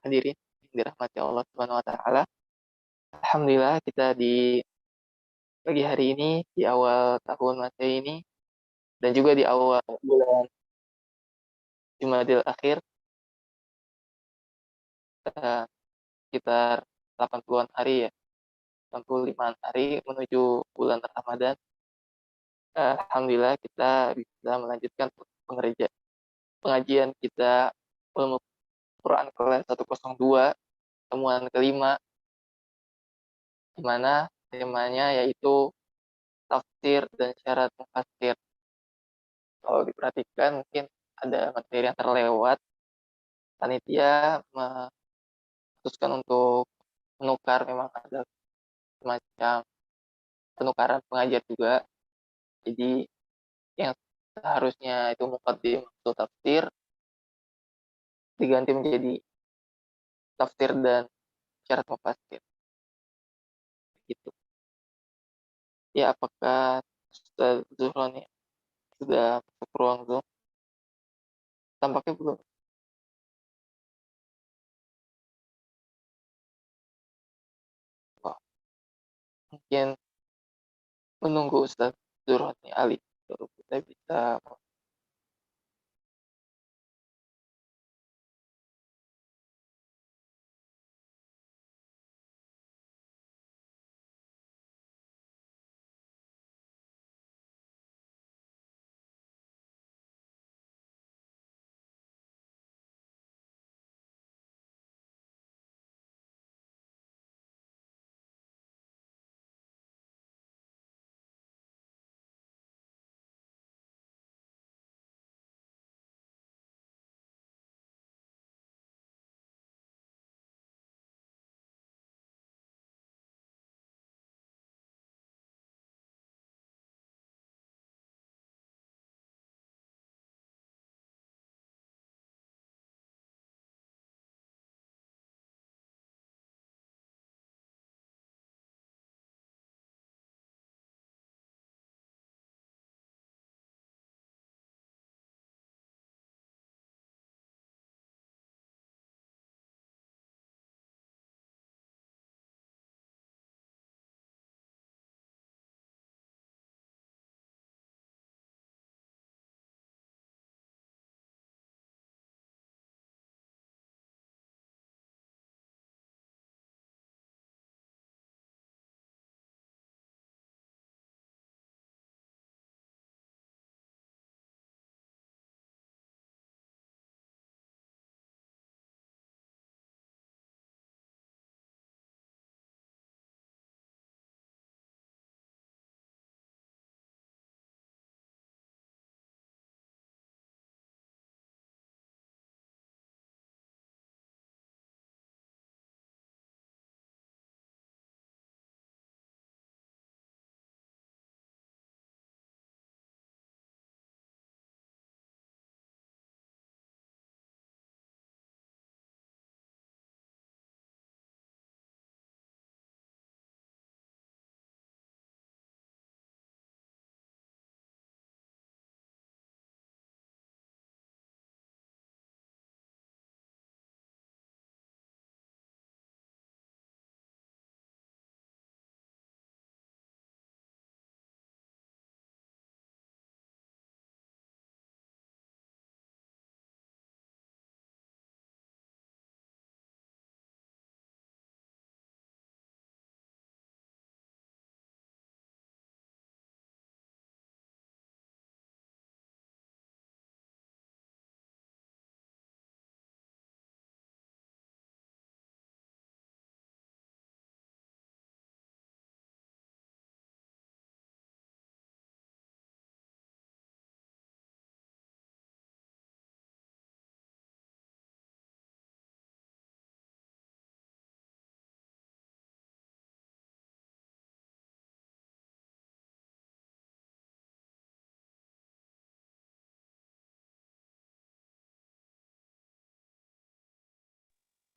hadirin dirahmati Allah Subhanahu wa taala. Alhamdulillah kita di pagi hari ini di awal tahun Masehi ini dan juga di awal bulan Jumadil Akhir eh, sekitar 80-an hari ya, 85-an hari menuju bulan Ramadan. Alhamdulillah kita bisa melanjutkan pengajian kita ilmu Quran kelas 102 temuan kelima, di mana temanya yaitu tafsir dan syarat mufassir. Kalau diperhatikan mungkin ada materi yang terlewat. Panitia memutuskan untuk menukar, memang ada semacam penukaran pengajar juga. Jadi yang seharusnya itu muqaddim atau tafsir diganti menjadi tafsir dan syarat mufassir. Gitu. Ya, apakah Ustaz Zuhron ya sudah masuk ruang Zoom? Tampaknya belum. Wah, mungkin menunggu Ustaz Zuhron Ali baru kita bisa.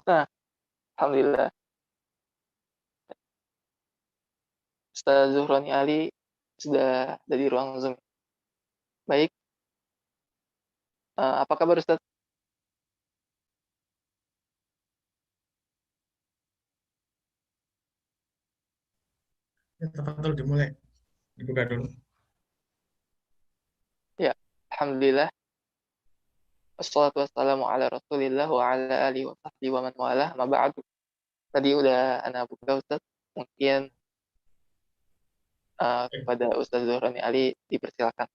Nah, alhamdulillah Ustaz Zuhroni Ali sudah ada di ruang Zoom. Baik, apa kabar Ustaz? Ya, tafadhol dimulai, dibuka dulu. Ya, alhamdulillah. Wassalatu wassalamu ala Rasulillah wa ala alihi wa sahbihi wa man walah. Ma ba'du. Tadi udah anak buka Ustaz. Mungkin kepada Ustaz Zuhrani Ali dipersilakan.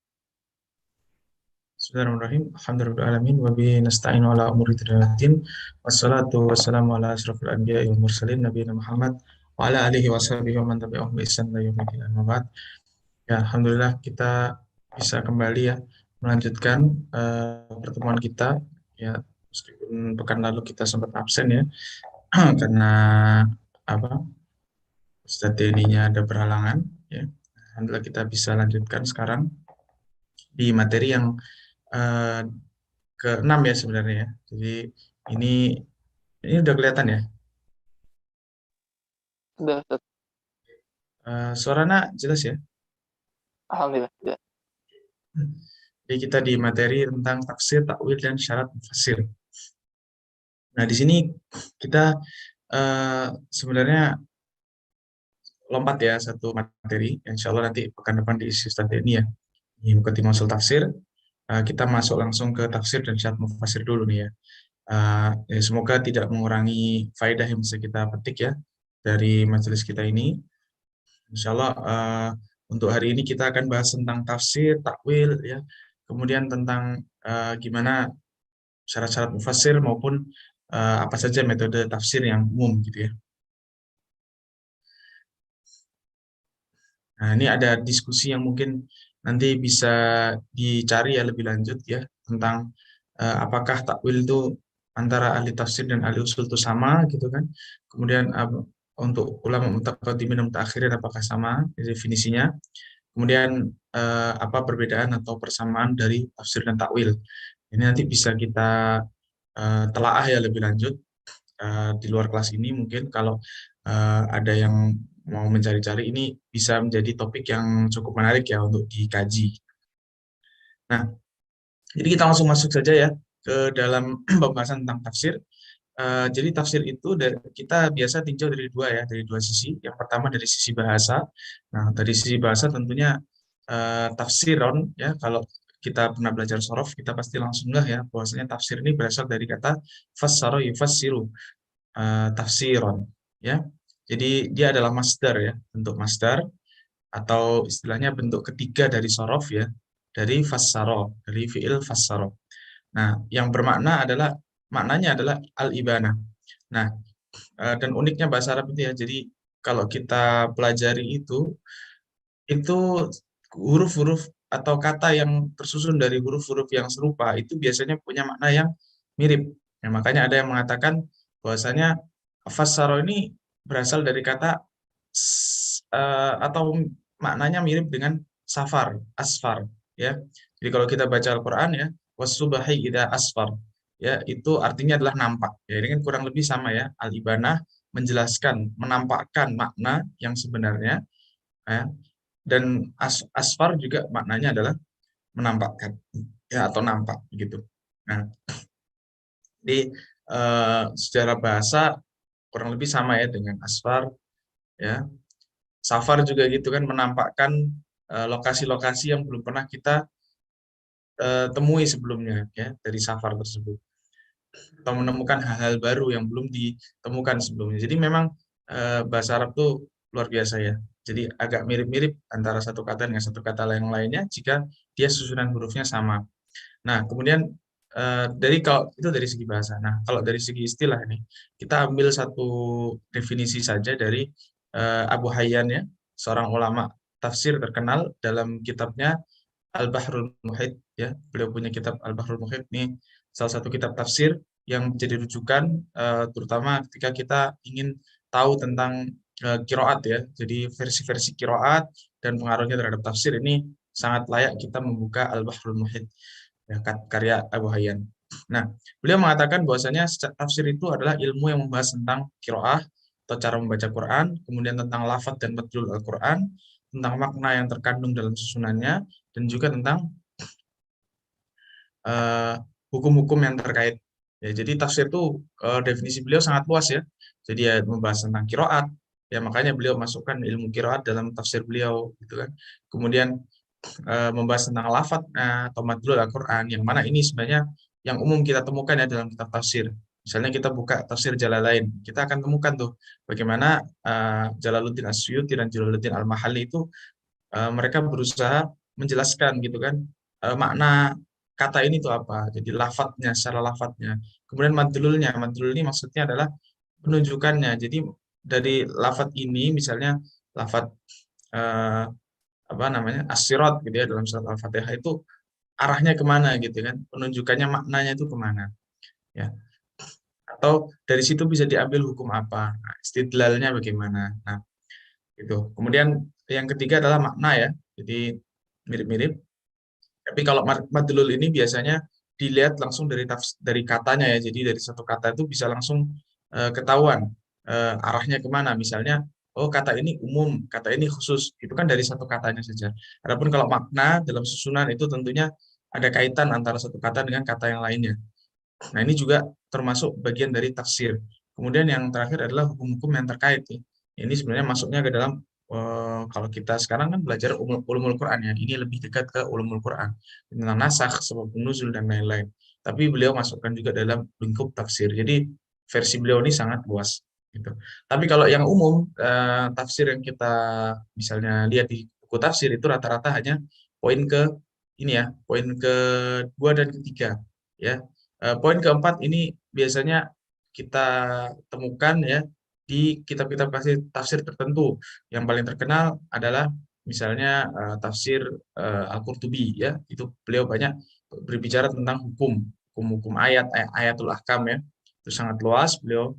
Bismillahirrahmanirrahim. Alhamdulillahirrahmanirrahim. Wa bihi nasta'inu ala umuri dunya wassalatu wassalamu ala asyrafil anbiya'i wal mursalin nabiyina Muhammad wa ala alihi wa sahbihi wa man tabi'ahum bi ihsan ila yaumil qiyamah. Amma ba'd. Ya, alhamdulillah kita bisa kembali ya melanjutkan pertemuan kita ya, meskipun pekan lalu kita sempat absen ya karena apa? Ustadz Denny-nya ada berhalangan ya. Alhamdulillah kita bisa lanjutkan sekarang di materi yang eh, ke-6 ya sebenarnya ya. Jadi ini ini udah kelihatan ya. Sudah Ustaz. Suaranya jelas ya. Alhamdulillah. Sudah. Jadi kita di materi tentang tafsir, takwil dan syarat mufassir. Nah, di sini kita sebenarnya lompat ya satu materi. Insya Allah nanti pekan depan diisi Ustadz Denny ya. Di Muqaddimah Tafsir, kita masuk langsung ke tafsir dan syarat mufassir dulu nih ya. Ya, semoga tidak mengurangi faedah yang bisa kita petik ya dari majelis kita ini. Insya Allah untuk hari ini kita akan bahas tentang tafsir, takwil ya, kemudian tentang gimana syarat-syarat mufassir maupun apa saja metode tafsir yang umum gitu ya. Nah, ini ada diskusi yang mungkin nanti bisa dicari ya lebih lanjut ya tentang apakah takwil itu antara ahli tafsir dan ahli usul itu sama gitu kan. Kemudian untuk ulama mutaqaddimin dan mutaakhirin apakah sama definisinya. Kemudian apa perbedaan atau persamaan dari tafsir dan takwil. Ini nanti bisa kita telaah ya lebih lanjut di luar kelas ini mungkin kalau ada yang mau mencari-cari ini bisa menjadi topik yang cukup menarik ya untuk dikaji. Nah, jadi kita langsung masuk saja ya ke dalam pembahasan tentang tafsir. Jadi tafsir itu kita biasa tinjau dari dua ya, dari dua sisi. Yang pertama dari sisi bahasa. Nah, dari sisi bahasa tentunya tafsiron ya. Kalau kita pernah belajar sorof, kita pasti langsung nggak ya bahwasanya tafsir ini berasal dari kata fassara yufassiru, tafsiron ya. Jadi dia adalah masdar ya, bentuk masdar atau istilahnya bentuk ketiga dari sorof ya, dari fassaro, dari fiil fassaro. Nah, yang bermakna adalah maknanya adalah al-ibanah. Nah, dan uniknya bahasa Arab itu ya, jadi kalau kita pelajari itu huruf-huruf atau kata yang tersusun dari huruf-huruf yang serupa itu biasanya punya makna yang mirip. Ya, makanya ada yang mengatakan bahwasanya fassaro ini berasal dari kata atau maknanya mirip dengan safar, asfar. Ya, jadi kalau kita baca Al-Quran ya, wasubahi ida asfar, ya itu artinya adalah nampak. Ya, ini kan kurang lebih sama ya. Al-ibanah menjelaskan, menampakkan makna yang sebenarnya. Ya. Dan asfar juga maknanya adalah menampakkan ya atau nampak gitu. Nah, di secara bahasa kurang lebih sama ya dengan asfar ya. Safar juga gitu kan menampakkan lokasi-lokasi yang belum pernah kita temui sebelumnya ya dari safar tersebut atau menemukan hal-hal baru yang belum ditemukan sebelumnya. Jadi memang bahasa Arab tuh luar biasa ya. Jadi agak mirip-mirip antara satu kata dengan satu kata yang lainnya jika dia susunan hurufnya sama. Nah, kemudian kalau itu dari segi bahasa. Nah, kalau dari segi istilah ini, kita ambil satu definisi saja dari Abu Hayyan ya, seorang ulama tafsir terkenal dalam kitabnya Al-Bahrul Muhit ya. Beliau punya kitab Al-Bahrul Muhit ini salah satu kitab tafsir yang menjadi rujukan terutama ketika kita ingin tahu tentang kiroat ya. Jadi versi-versi kiroat dan pengaruhnya terhadap tafsir ini sangat layak kita membuka Al-Bahrul Muhit ya, karya Abu Hayyan. Nah, beliau mengatakan bahwasanya tafsir itu adalah ilmu yang membahas tentang kiroah atau cara membaca Quran, kemudian tentang lafadz dan madlul Al-Quran, tentang makna yang terkandung dalam susunannya, dan juga tentang uh, hukum-hukum yang terkait. Ya, jadi tafsir itu definisi beliau sangat luas ya. Jadi ya membahas tentang kiroat, Ya makanya beliau masukkan ilmu qiraat dalam tafsir beliau gitu kan. Kemudian membahas tentang lafadz atau madlul Al-Qur'an, yang mana ini sebenarnya yang umum kita temukan ya dalam kitab tafsir. Misalnya kita buka tafsir Jalalain, kita akan temukan tuh bagaimana Jalaluddin Asyuti dan Jalaluddin Al-Mahalli itu mereka berusaha menjelaskan gitu kan makna kata ini tuh apa. Jadi lafadznya, secara lafadznya. Kemudian madlulnya, madlul ini maksudnya adalah penunjukannya. Jadi dari lafadz ini misalnya lafadz eh, apa namanya as-sirat gitu ya dalam surat Al-Fatihah itu arahnya kemana gitu kan, penunjukannya maknanya itu kemana ya, atau dari situ bisa diambil hukum apa, nah, istidlalnya bagaimana. Nah itu kemudian yang ketiga adalah makna ya, jadi mirip-mirip. Tapi kalau madlul ini biasanya dilihat langsung dari katanya ya. Jadi dari satu kata itu bisa langsung ketahuan arahnya kemana. Misalnya, oh kata ini umum, kata ini khusus. Itu kan dari satu katanya saja. Adapun kalau makna dalam susunan itu tentunya ada kaitan antara satu kata dengan kata yang lainnya. Nah, ini juga termasuk bagian dari tafsir. Kemudian yang terakhir adalah hukum-hukum yang terkait. Ya. Ini sebenarnya masuknya ke dalam kalau kita sekarang kan belajar ulumul Quran ya. Ini lebih dekat ke ulumul Quran tentang nasakh, sebab nuzul dan lain-lain. Tapi beliau masukkan juga dalam lingkup tafsir. Jadi versi beliau ini sangat luas gitu. Tapi kalau yang umum tafsir yang kita misalnya lihat di buku tafsir itu rata-rata hanya poin ke ini ya, poin kedua dan ketiga ya. Poin keempat ini biasanya kita temukan ya di kitab-kitab tafsir tertentu. Yang paling terkenal adalah misalnya tafsir Al-Qurtubi ya. Itu beliau banyak berbicara tentang hukum ayat, ayatul ahkam ya. Itu sangat luas beliau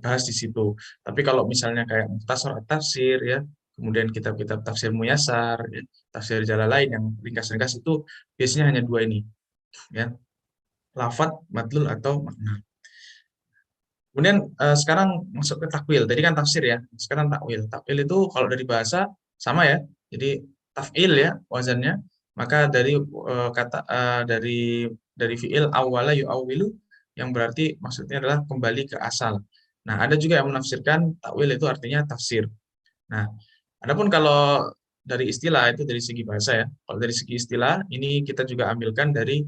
bahas di situ. Tapi kalau misalnya kayak Mukhtasar Tafsir ya, kemudian kitab-kitab tafsir Muyasar, ya, tafsir Jalalain yang ringkas-ringkas itu biasanya hanya dua ini ya, lafat, madlul atau makna. Kemudian sekarang masuk ke takwil. Tadi kan tafsir ya. Sekarang takwil. Takwil itu kalau dari bahasa sama ya. Jadi taf'il ya wazannya. Maka dari kata dari fiil awwala yu'awwilu yang berarti maksudnya adalah kembali ke asal. Nah, ada juga yang menafsirkan takwil itu artinya tafsir. Nah, adapun kalau dari istilah itu dari segi bahasa ya. Kalau dari segi istilah ini kita juga ambilkan dari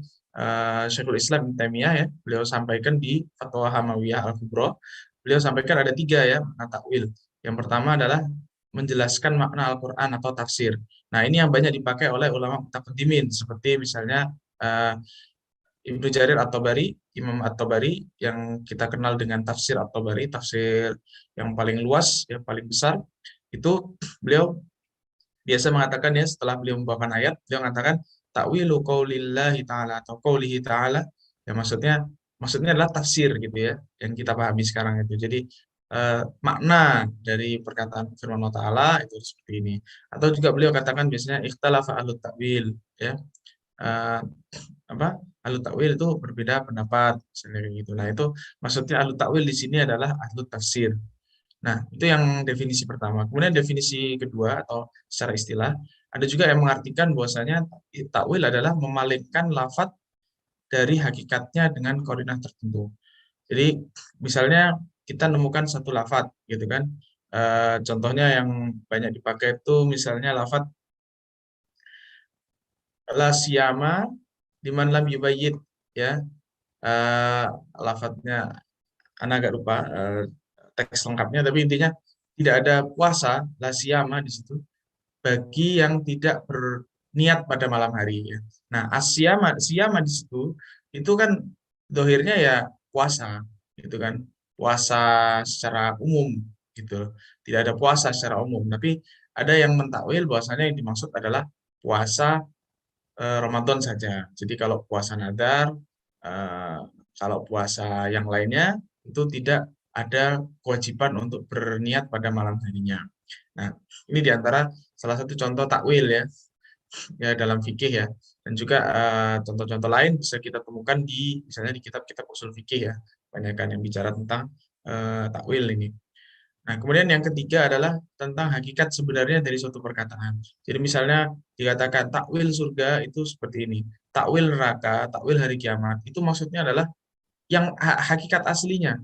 Syekhul Islam Ibnu Taimiyah ya. Beliau sampaikan di Fatwa Hamawiyah Al-Kubra. Beliau sampaikan ada tiga ya makna takwil. Yang pertama adalah menjelaskan makna Al-Quran atau tafsir. Nah, ini yang banyak dipakai oleh ulama mutaqaddimin seperti misalnya Ibnu Jarir At-Tabari, Imam At-Tabari yang kita kenal dengan tafsir At-Tabari, tafsir yang paling luas, yang paling besar. Itu beliau biasa mengatakan ya setelah beliau membawakan ayat, beliau mengatakan takwilu qaulillahi ta'ala atau qaulihi ta'ala, ya maksudnya adalah tafsir gitu ya yang kita pahami sekarang itu. Jadi makna dari perkataan firman Allah Ta'ala itu seperti ini. Atau juga beliau katakan biasanya ikhtalafa ahlut ta'wil ya. Eh, apa? Ahlut ta'wil itu berbeda pendapat misalnya kayak gitu. Nah, itu maksudnya ahlut ta'wil di sini adalah ahlut tafsir. Nah, itu yang definisi pertama. Kemudian definisi kedua atau secara istilah, ada juga yang mengartikan bahwasanya takwil adalah memalingkan lafadz dari hakikatnya dengan koordinat tertentu. Jadi, misalnya kita nemukan satu lafadz gitu kan. Contohnya yang banyak dipakai itu misalnya lafadz la siyama liman lam yubayyid ya. Eh, Lafadznya anak agak lupa teks lengkapnya, tapi intinya tidak ada puasa la siyama di situ bagi yang tidak berniat pada malam hari ya. Nah, siyama di situ itu kan dohirnya ya puasa gitu kan. Puasa secara umum gitu. Tidak ada puasa secara umum, tapi ada yang mentakwil bahwasanya yang dimaksud adalah puasa Ramadan saja. Jadi kalau puasa nadar, eh, kalau puasa yang lainnya itu tidak ada kewajiban untuk berniat pada malam harinya. Nah, ini diantara salah satu contoh takwil ya, ya dalam fikih ya. Dan juga contoh-contoh lain bisa kita temukan di misalnya di kitab-kitab usul fikih ya, banyak kan yang bicara tentang takwil ini. Nah, kemudian yang ketiga adalah tentang hakikat sebenarnya dari suatu perkataan. Jadi misalnya dikatakan takwil surga itu seperti ini, takwil neraka, takwil hari kiamat, itu maksudnya adalah yang hakikat aslinya.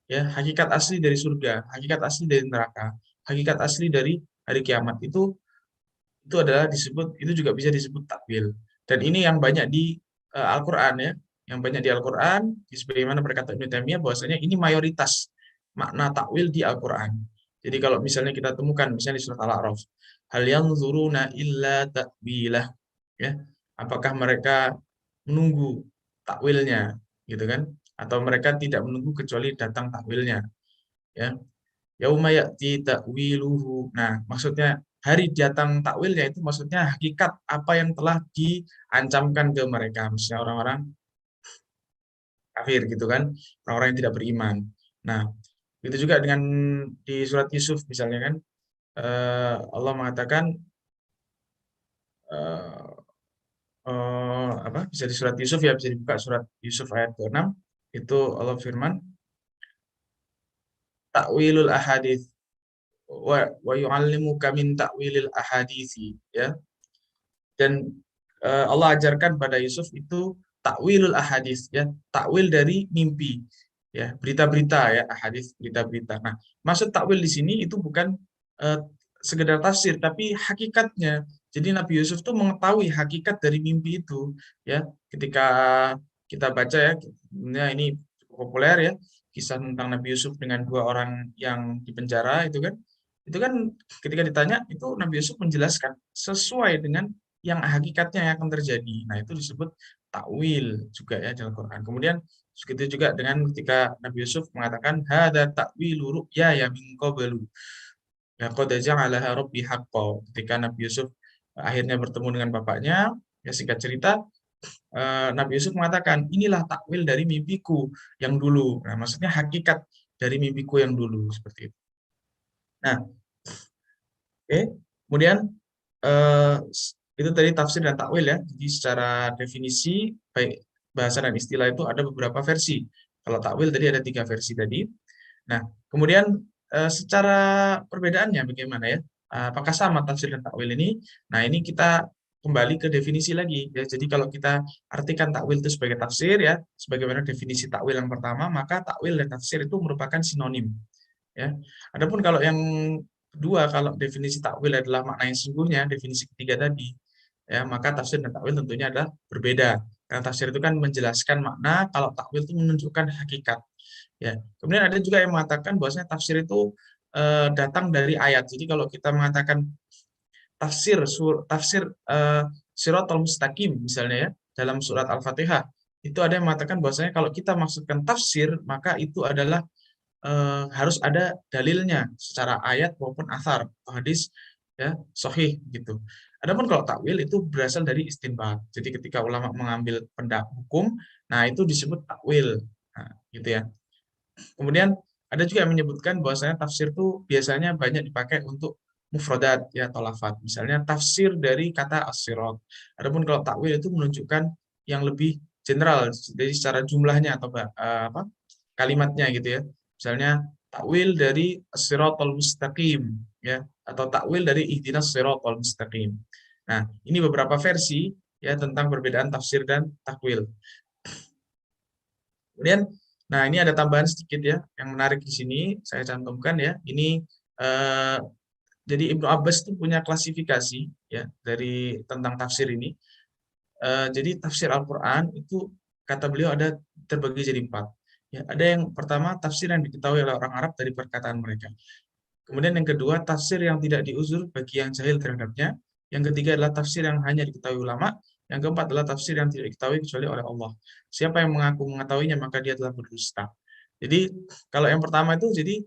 ya, hakikat asli dari surga, hakikat asli dari neraka, hakikat asli dari hari kiamat itu adalah disebut, itu juga bisa disebut takwil. Dan ini yang banyak di Al-Qur'an ya, yang banyak di Al-Qur'an, sebagaimana berkata Ibnu Taimiyah bahwasanya ini mayoritas makna takwil di Al-Qur'an. Jadi kalau misalnya kita temukan misalnya di surat Al-A'raf, hal yanzuruna illa ta'wilah, ya. Apakah mereka menunggu takwilnya gitu kan? Atau mereka tidak menunggu kecuali datang takwilnya, ya. Yauma ya'ti ta'wiluhu. Nah, maksudnya hari datang takwilnya itu maksudnya hakikat apa yang telah diancamkan ke mereka, misalnya orang-orang kafir gitu kan, orang-orang yang tidak beriman. Nah, itu juga dengan di surat Yusuf misalnya kan, Allah mengatakan eh, apa, bisa di surat Yusuf ya, bisa dibuka surat Yusuf ayat ke-6, itu Allah firman takwilul ahadits wa yu'allimuka min ta'wilil ahaditsi, ya. Dan Allah ajarkan pada Yusuf itu takwilul ahadits, ya, takwil dari mimpi, ya, berita-berita, ya, ahadits, berita-berita. Nah, maksud takwil di sini itu bukan eh, sekedar tafsir tapi hakikatnya. Jadi Nabi Yusuf tuh mengetahui hakikat dari mimpi itu, ya. Ketika kita baca ya, sebenarnya ini cukup populer ya, kisah tentang Nabi Yusuf dengan dua orang yang di penjara itu kan ketika ditanya itu Nabi Yusuf menjelaskan sesuai dengan yang hakikatnya yang akan terjadi. Nah, itu disebut takwil juga ya dalam Quran. Kemudian begitu juga dengan ketika Nabi Yusuf mengatakan hadza ta'wilu ru'ya ya min qablu. Ya qad ja'alaha rabbi haqqo. Ketika Nabi Yusuf akhirnya bertemu dengan bapaknya, ya singkat cerita Nabi Yusuf mengatakan, inilah takwil dari mimpiku yang dulu. Nah, maksudnya hakikat dari mimpiku yang dulu seperti itu. Nah, oke. Kemudian eh, itu tadi tafsir dan takwil ya. Jadi secara definisi baik bahasa dan istilah itu ada beberapa versi. Kalau takwil tadi ada 3 versi tadi. Nah, kemudian secara perbedaannya bagaimana ya? Apakah sama tafsir dan takwil ini? Nah, ini kita kembali ke definisi lagi ya. Jadi kalau kita artikan takwil itu sebagai tafsir ya, sebagaimana definisi takwil yang pertama, maka takwil dan tafsir itu merupakan sinonim ya. Adapun kalau yang kedua, kalau definisi takwil adalah makna yang sesungguhnya, definisi ketiga tadi, ya, maka tafsir dan takwil tentunya adalah berbeda. Karena tafsir itu kan menjelaskan makna, kalau takwil itu menunjukkan hakikat. Ya. Kemudian ada juga yang mengatakan bahwasanya tafsir itu datang dari ayat. Jadi kalau kita mengatakan tafsir Shiratal Mustaqim misalnya ya dalam surat Al-Fatihah, itu ada yang mengatakan bahwasanya kalau kita maksudkan tafsir, maka itu adalah harus ada dalilnya secara ayat maupun athar atau hadis ya sahih gitu. Adapun kalau takwil itu berasal dari istinbat. Jadi ketika ulama mengambil pendapat hukum, nah itu disebut takwil. Nah, gitu ya. Kemudian ada juga yang menyebutkan bahwasanya tafsir itu biasanya banyak dipakai untuk mufradat ya atau lafadz. Misalnya tafsir dari kata as-sirat. Adapun kalau takwil itu menunjukkan yang lebih general dari secara jumlahnya atau apa kalimatnya gitu ya. Misalnya takwil dari as-siratal mustaqim ya atau takwil dari ihdinas siratal mustaqim. Nah, ini beberapa versi ya tentang perbedaan tafsir dan takwil. Kemudian, nah ini ada tambahan sedikit ya, yang menarik di sini saya cantumkan ya. Ini eh, jadi Ibnu Abbas itu punya klasifikasi ya dari tentang tafsir ini. Jadi tafsir Al-Quran itu kata beliau ada terbagi jadi 4. Ya, ada yang pertama tafsir yang diketahui oleh orang Arab dari perkataan mereka. Kemudian yang kedua tafsir yang tidak diuzur bagi yang jahil terhadapnya. Yang ketiga adalah tafsir yang hanya diketahui ulama. Yang keempat adalah tafsir yang tidak diketahui kecuali oleh Allah. Siapa yang mengaku mengetahuinya maka dia telah berdusta. Jadi kalau yang pertama itu jadi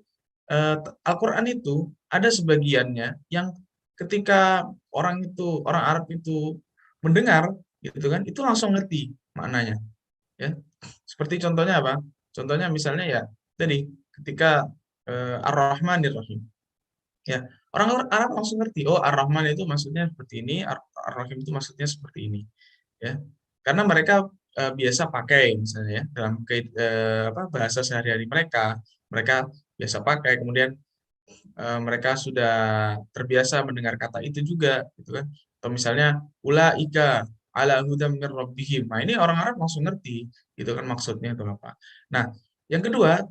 Al-Quran itu ada sebagiannya yang ketika orang Arab itu mendengar gitu kan itu langsung ngerti maknanya ya. Seperti contohnya apa? Contohnya misalnya ya tadi ketika Ar-Rahmanir Rahim. Ya, orang Arab langsung ngerti, oh Ar-Rahman itu maksudnya seperti ini, Ar-Rahim itu maksudnya seperti ini. Ya. Karena mereka biasa pakai misalnya ya dalam apa, bahasa sehari-hari mereka, mereka biasa pakai, kemudian mereka sudah terbiasa mendengar kata itu juga gitu kan. Atau misalnya ulaika ala hudam mir rabbihim. Nah, ini orang Arab langsung ngerti gitu kan maksudnya itu apa. Nah, yang kedua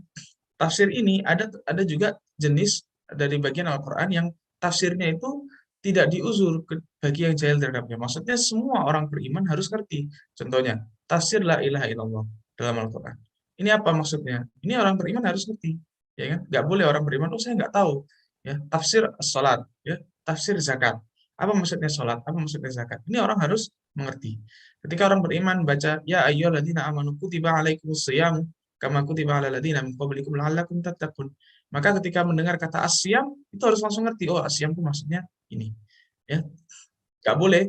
tafsir ini ada juga jenis dari bagian Al-Qur'an yang tafsirnya itu tidak diuzur bagi yang jahil terhadapnya. Maksudnya semua orang beriman harus ngerti. Contohnya, tafsir la ilaha illallah dalam Al-Qur'an. Ini apa maksudnya? Ini orang beriman harus ngerti, ya kan? Nggak boleh orang beriman, oh saya nggak tahu. Ya, tafsir salat, ya, tafsir zakat. Apa maksudnya salat? Apa maksudnya zakat? Ini orang harus mengerti. Ketika orang beriman baca ya ayyuhalladzina amanu kutiba alaikumus shiyam kama kutiba alal ladzina min qablikum la'allakum tattaqun. Maka ketika mendengar kata asyam itu harus langsung ngerti, oh asyam itu maksudnya ini. Ya, nggak boleh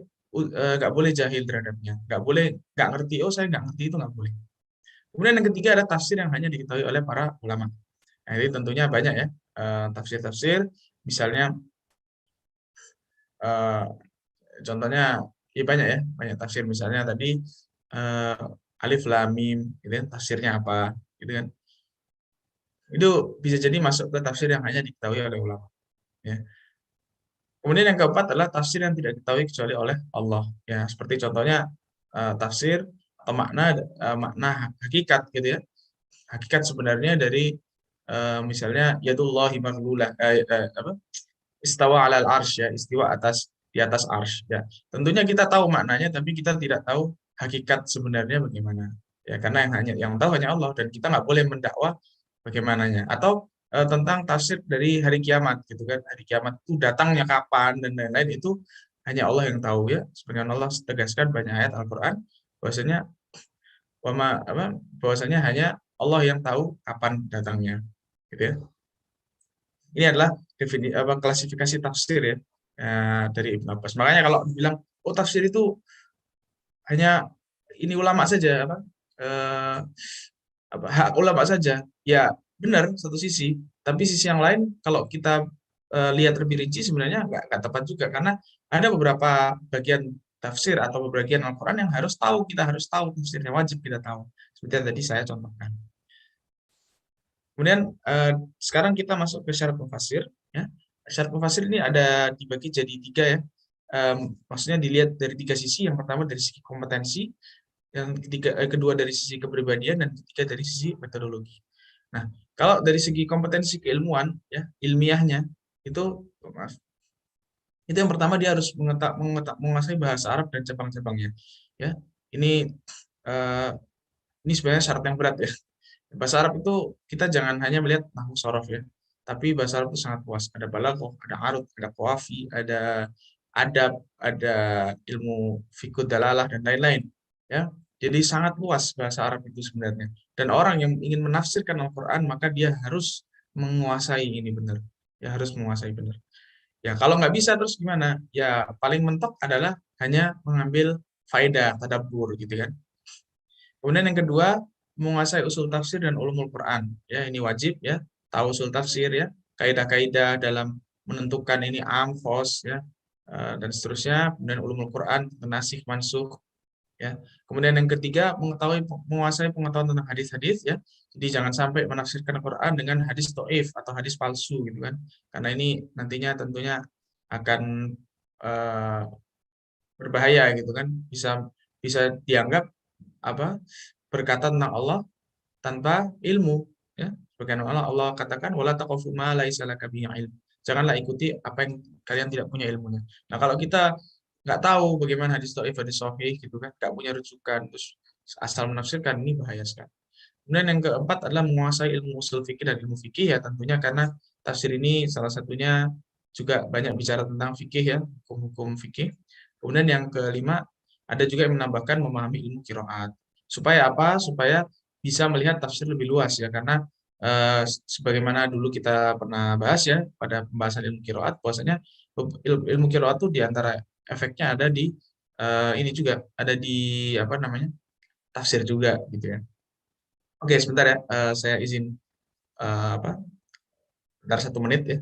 nggak boleh jahil terhadapnya, nggak boleh nggak ngerti, oh saya nggak ngerti, itu nggak boleh. Kemudian yang ketiga ada tafsir yang hanya diketahui oleh para ulama. Nah, ini tentunya banyak ya tafsir-tafsir, misalnya eh, contohnya ya banyak ya, banyak tafsir misalnya tadi alif lam mim, gitu kan, tafsirnya apa, gitu kan. Itu bisa jadi masuk ke tafsir yang hanya diketahui oleh ulama. Ya. Kemudian yang keempat adalah tafsir yang tidak diketahui kecuali oleh Allah. Ya, seperti contohnya tafsir atau makna hakikat gitu ya. Hakikat sebenarnya dari misalnya yadullahi maghlulah apa? Istawa alal arsy ya, istiwa di atas arsy ya. Tentunya kita tahu maknanya tapi kita tidak tahu hakikat sebenarnya bagaimana. Ya, karena yang tahu hanya Allah dan kita nggak boleh mendakwah bagaimananya. Atau tentang tafsir dari hari kiamat gitu kan. Hari kiamat itu datangnya kapan dan lain-lain itu hanya Allah yang tahu ya. Sebenarnya Allah tegaskan banyak ayat Al-Qur'an bahwasanya bahwasanya hanya Allah yang tahu kapan datangnya gitu ya. Ini adalah klasifikasi tafsir ya dari Ibnu Abbas. Makanya kalau bilang oh tafsir itu hanya ini ulama saja eh, hak ulama saja. Ya benar satu sisi, tapi sisi yang lain kalau kita lihat lebih rinci sebenarnya nggak tepat juga karena ada beberapa bagian tafsir atau bagian Al-Qur'an yang kita harus tahu tafsirnya, wajib kita tahu. Seperti yang tadi saya contohkan. Kemudian sekarang kita masuk ke syarat mufasir. Ya. Syarat mufasir ini ada dibagi jadi tiga ya. Maksudnya dilihat dari tiga sisi. Yang pertama dari sisi kompetensi, yang kedua dari sisi kepribadian, dan ketiga dari sisi metodologi. Nah, kalau dari segi kompetensi keilmuan, ya ilmiahnya itu, maaf, itu yang pertama dia harus menguasai bahasa Arab dan cabang-cabangnya. Ya, ini eh, ini sebenarnya syarat yang berat ya. Bahasa Arab itu kita jangan hanya melihat nahwu sorof ya, tapi bahasa Arab itu sangat luas. Ada balaghah, ada arud, ada qawafi, ada adab, ada ilmu fikih dalalah dan lain-lain. Ya, jadi sangat luas bahasa Arab itu sebenarnya. Dan orang yang ingin menafsirkan Al-Quran maka dia harus menguasai ini benar. Ya harus menguasai benar. Ya kalau nggak bisa terus gimana? Ya paling mentok adalah hanya mengambil faedah, tadabbur gitu kan. Kemudian yang kedua, menguasai usul tafsir dan ulumul Quran. Ya, ini wajib ya, tahu usul tafsir ya, kaidah-kaidah dalam menentukan ini am, khos ya, dan seterusnya. Kemudian ulumul Quran, nasikh, mansukh ya. Kemudian yang ketiga, menguasai pengetahuan tentang hadis-hadis ya. Jadi jangan sampai menafsirkan Al-Quran dengan hadis to'if atau hadis palsu gitu kan. Karena ini nantinya tentunya akan eh, berbahaya gitu kan. Bisa bisa dianggap apa berkata tentang Allah tanpa ilmu ya, sebagaimana Allah katakan wala taqfu ma laisa laka bihi ilm, janganlah ikuti apa yang kalian tidak punya ilmunya. Nah kalau kita nggak tahu bagaimana hadis dhaif hadis sahih gitu kan, nggak punya rujukan terus asal menafsirkan, ini bahaya sekali. Kemudian yang keempat adalah menguasai ilmu usul fikih dan ilmu fikih ya, tentunya karena tafsir ini salah satunya juga banyak bicara tentang fikih ya, hukum-hukum fikih. Kemudian yang kelima, ada juga yang menambahkan memahami ilmu kiroat. Supaya apa? Supaya bisa melihat tafsir lebih luas ya, karena sebagaimana dulu kita pernah bahas ya pada pembahasan ilmu kiroat, bahwasanya ilmu kiroat itu diantara efeknya ada di ini juga ada di apa namanya tafsir juga gitu ya. Oke, sebentar ya, saya izin apa? Sebentar 1 menit ya.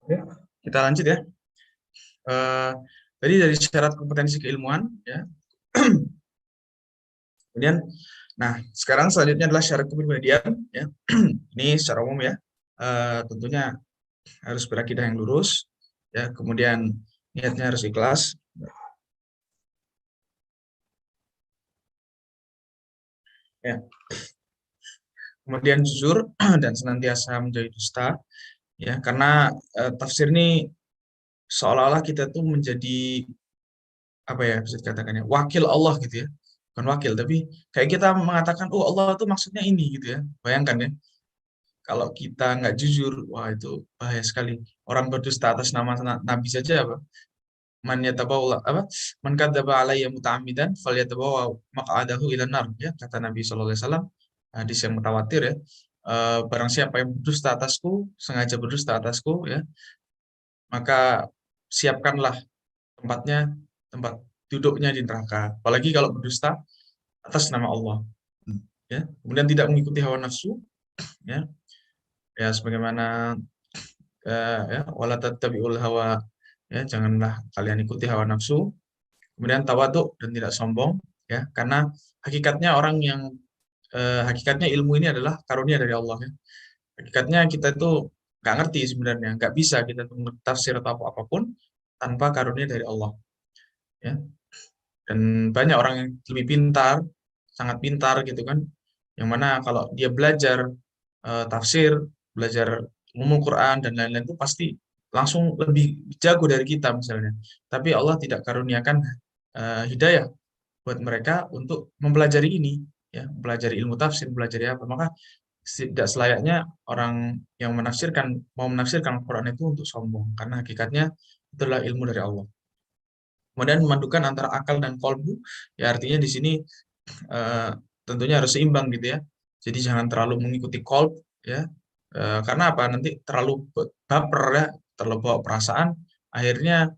Ya, kita lanjut ya. Eh, Tadi dari syarat kompetensi keilmuan, ya. Kemudian, nah sekarang selanjutnya adalah syarat kepribadian, ya. Ini secara umum ya. Tentunya harus berakidah yang lurus, ya. Kemudian niatnya harus ikhlas, ya. Kemudian jujur dan senantiasa menjauhi dusta, ya. Karena tafsir ini seolah-olah kita tuh menjadi apa ya bisa dikatakan ya wakil Allah gitu ya, bukan wakil tapi kayak kita mengatakan oh Allah tuh maksudnya ini gitu ya. Bayangkan ya kalau kita nggak jujur, wah itu bahaya sekali. Orang berdusta atas nama nabi saja apa, man yatabawwa apa, man kadzdzaba alayya muta'ammidan falyatabawwa maq'adahu ilan nar, ya kata Nabi sallallahu alaihi wasallam, hadis yang mutawatir ya. Barang siapa yang berdusta atasku, sengaja berdusta atasku ya, maka siapkanlah tempatnya, tempat duduknya di neraka. Apalagi kalau berdusta atas nama Allah. Ya, kemudian tidak mengikuti hawa nafsu, ya, ya sebagaimana ya wala tattabi'ul hawa, ya janganlah kalian ikuti hawa nafsu. Kemudian tawaduk dan tidak sombong, ya karena hakikatnya orang yang hakikatnya ilmu ini adalah karunia dari Allah ya. Hakikatnya kita itu nggak ngerti sebenarnya, nggak bisa kita tuh tafsir atau apapun tanpa karunia dari Allah, ya. Dan banyak orang yang lebih pintar, sangat pintar gitu kan, yang mana kalau dia belajar tafsir, belajar umum Quran dan lain-lain itu pasti langsung lebih jago dari kita misalnya. Tapi Allah tidak karuniakan hidayah buat mereka untuk mempelajari ini, ya, mempelajari ilmu tafsir, mempelajari apa. Maka tidak selayaknya orang yang mau menafsirkan Al-Quran itu untuk sombong, karena hakikatnya itu adalah ilmu dari Allah. Kemudian memadukan antara akal dan kolbu, ya artinya di sini eh, tentunya harus seimbang gitu ya. Jadi jangan terlalu mengikuti kolb, ya. Karena apa? Nanti terlalu baper ya, terlalu bawa perasaan, akhirnya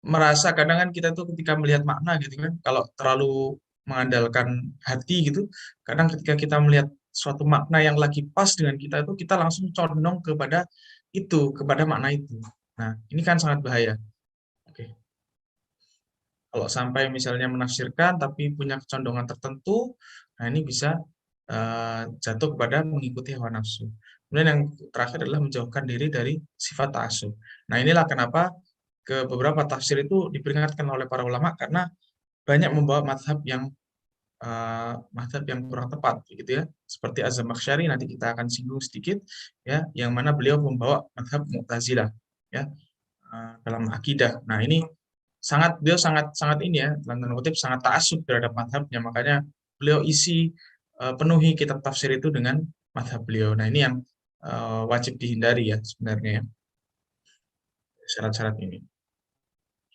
merasa kadang kan kita tuh ketika melihat makna gitu kan, kalau terlalu mengandalkan hati gitu, kadang ketika kita melihat suatu makna yang lagi pas dengan kita itu kita langsung condong kepada itu, kepada makna itu. Nah, ini kan sangat bahaya. Oke. Kalau sampai misalnya menafsirkan tapi punya kecondongan tertentu, nah ini bisa jatuh kepada mengikuti hawa nafsu. Kemudian yang terakhir adalah menjauhkan diri dari sifat ta'assub. Nah inilah kenapa ke beberapa tafsir itu diperingatkan oleh para ulama karena banyak membawa madhab yang kurang tepat, gitu ya. Seperti Az-Zamakhsyari nanti kita akan singgung sedikit, ya, yang mana beliau membawa madhab Mu'tazilah, ya, dalam akidah. Nah ini beliau sangat sangat ini ya dalam tanda kutip sangat ta'assub terhadap madhabnya, makanya beliau penuhi kitab tafsir itu dengan madhab beliau. Nah ini yang wajib dihindari ya sebenarnya ya, syarat-syarat ini.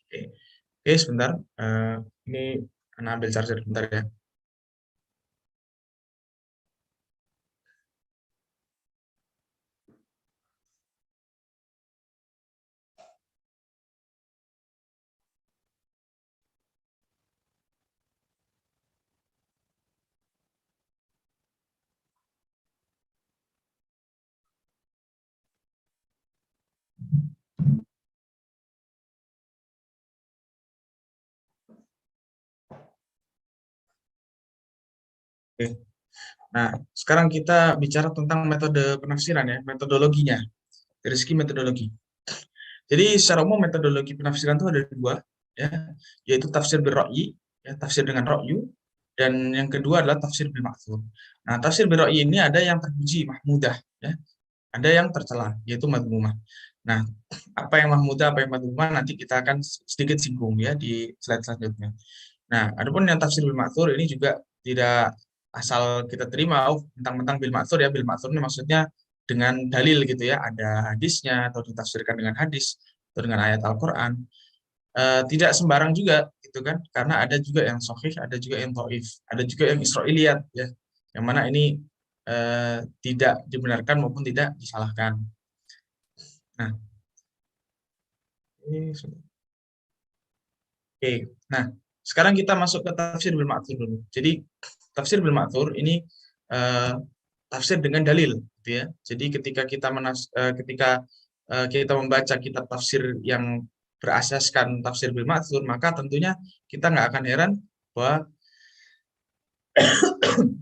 Oke, Oke sebentar. Ini Anda ambil charger sebentar ya. Oke. Nah, sekarang kita bicara tentang metode penafsiran ya, metodologinya, dari segi metodologi. Jadi secara umum metodologi penafsiran itu ada dua, ya, yaitu tafsir bil ra'yi, ya, tafsir dengan ra'yu, dan yang kedua adalah tafsir bil ma'thur. Nah, tafsir bil ra'yi ini ada yang terpuji, mahmudah, ya, ada yang tercela, yaitu madmumah. Nah, apa yang mahmudah, apa yang madmumah nanti kita akan sedikit singgung ya di slide selanjutnya. Nah, adapun yang tafsir bil ma'thur ini juga tidak asal kita terima, oh, mentang-mentang bil ma'thur ya, bil ma'thur ini maksudnya dengan dalil gitu ya, ada hadisnya atau ditafsirkan dengan hadis atau dengan ayat Al-Qur'an. Tidak sembarang juga gitu kan, karena ada juga yang sahih, ada juga yang dhaif, ada juga yang Israiliyat ya. Yang mana ini tidak dibenarkan maupun tidak disalahkan. Nah, ini Oke, nah sekarang kita masuk ke tafsir bil ma'thur dulu. Jadi tafsir bil ma'thur ini eh, tafsir dengan dalil, gitu ya. Jadi ketika kita membaca kitab tafsir yang berasaskan tafsir bil ma'thur, maka tentunya kita nggak akan heran bahwa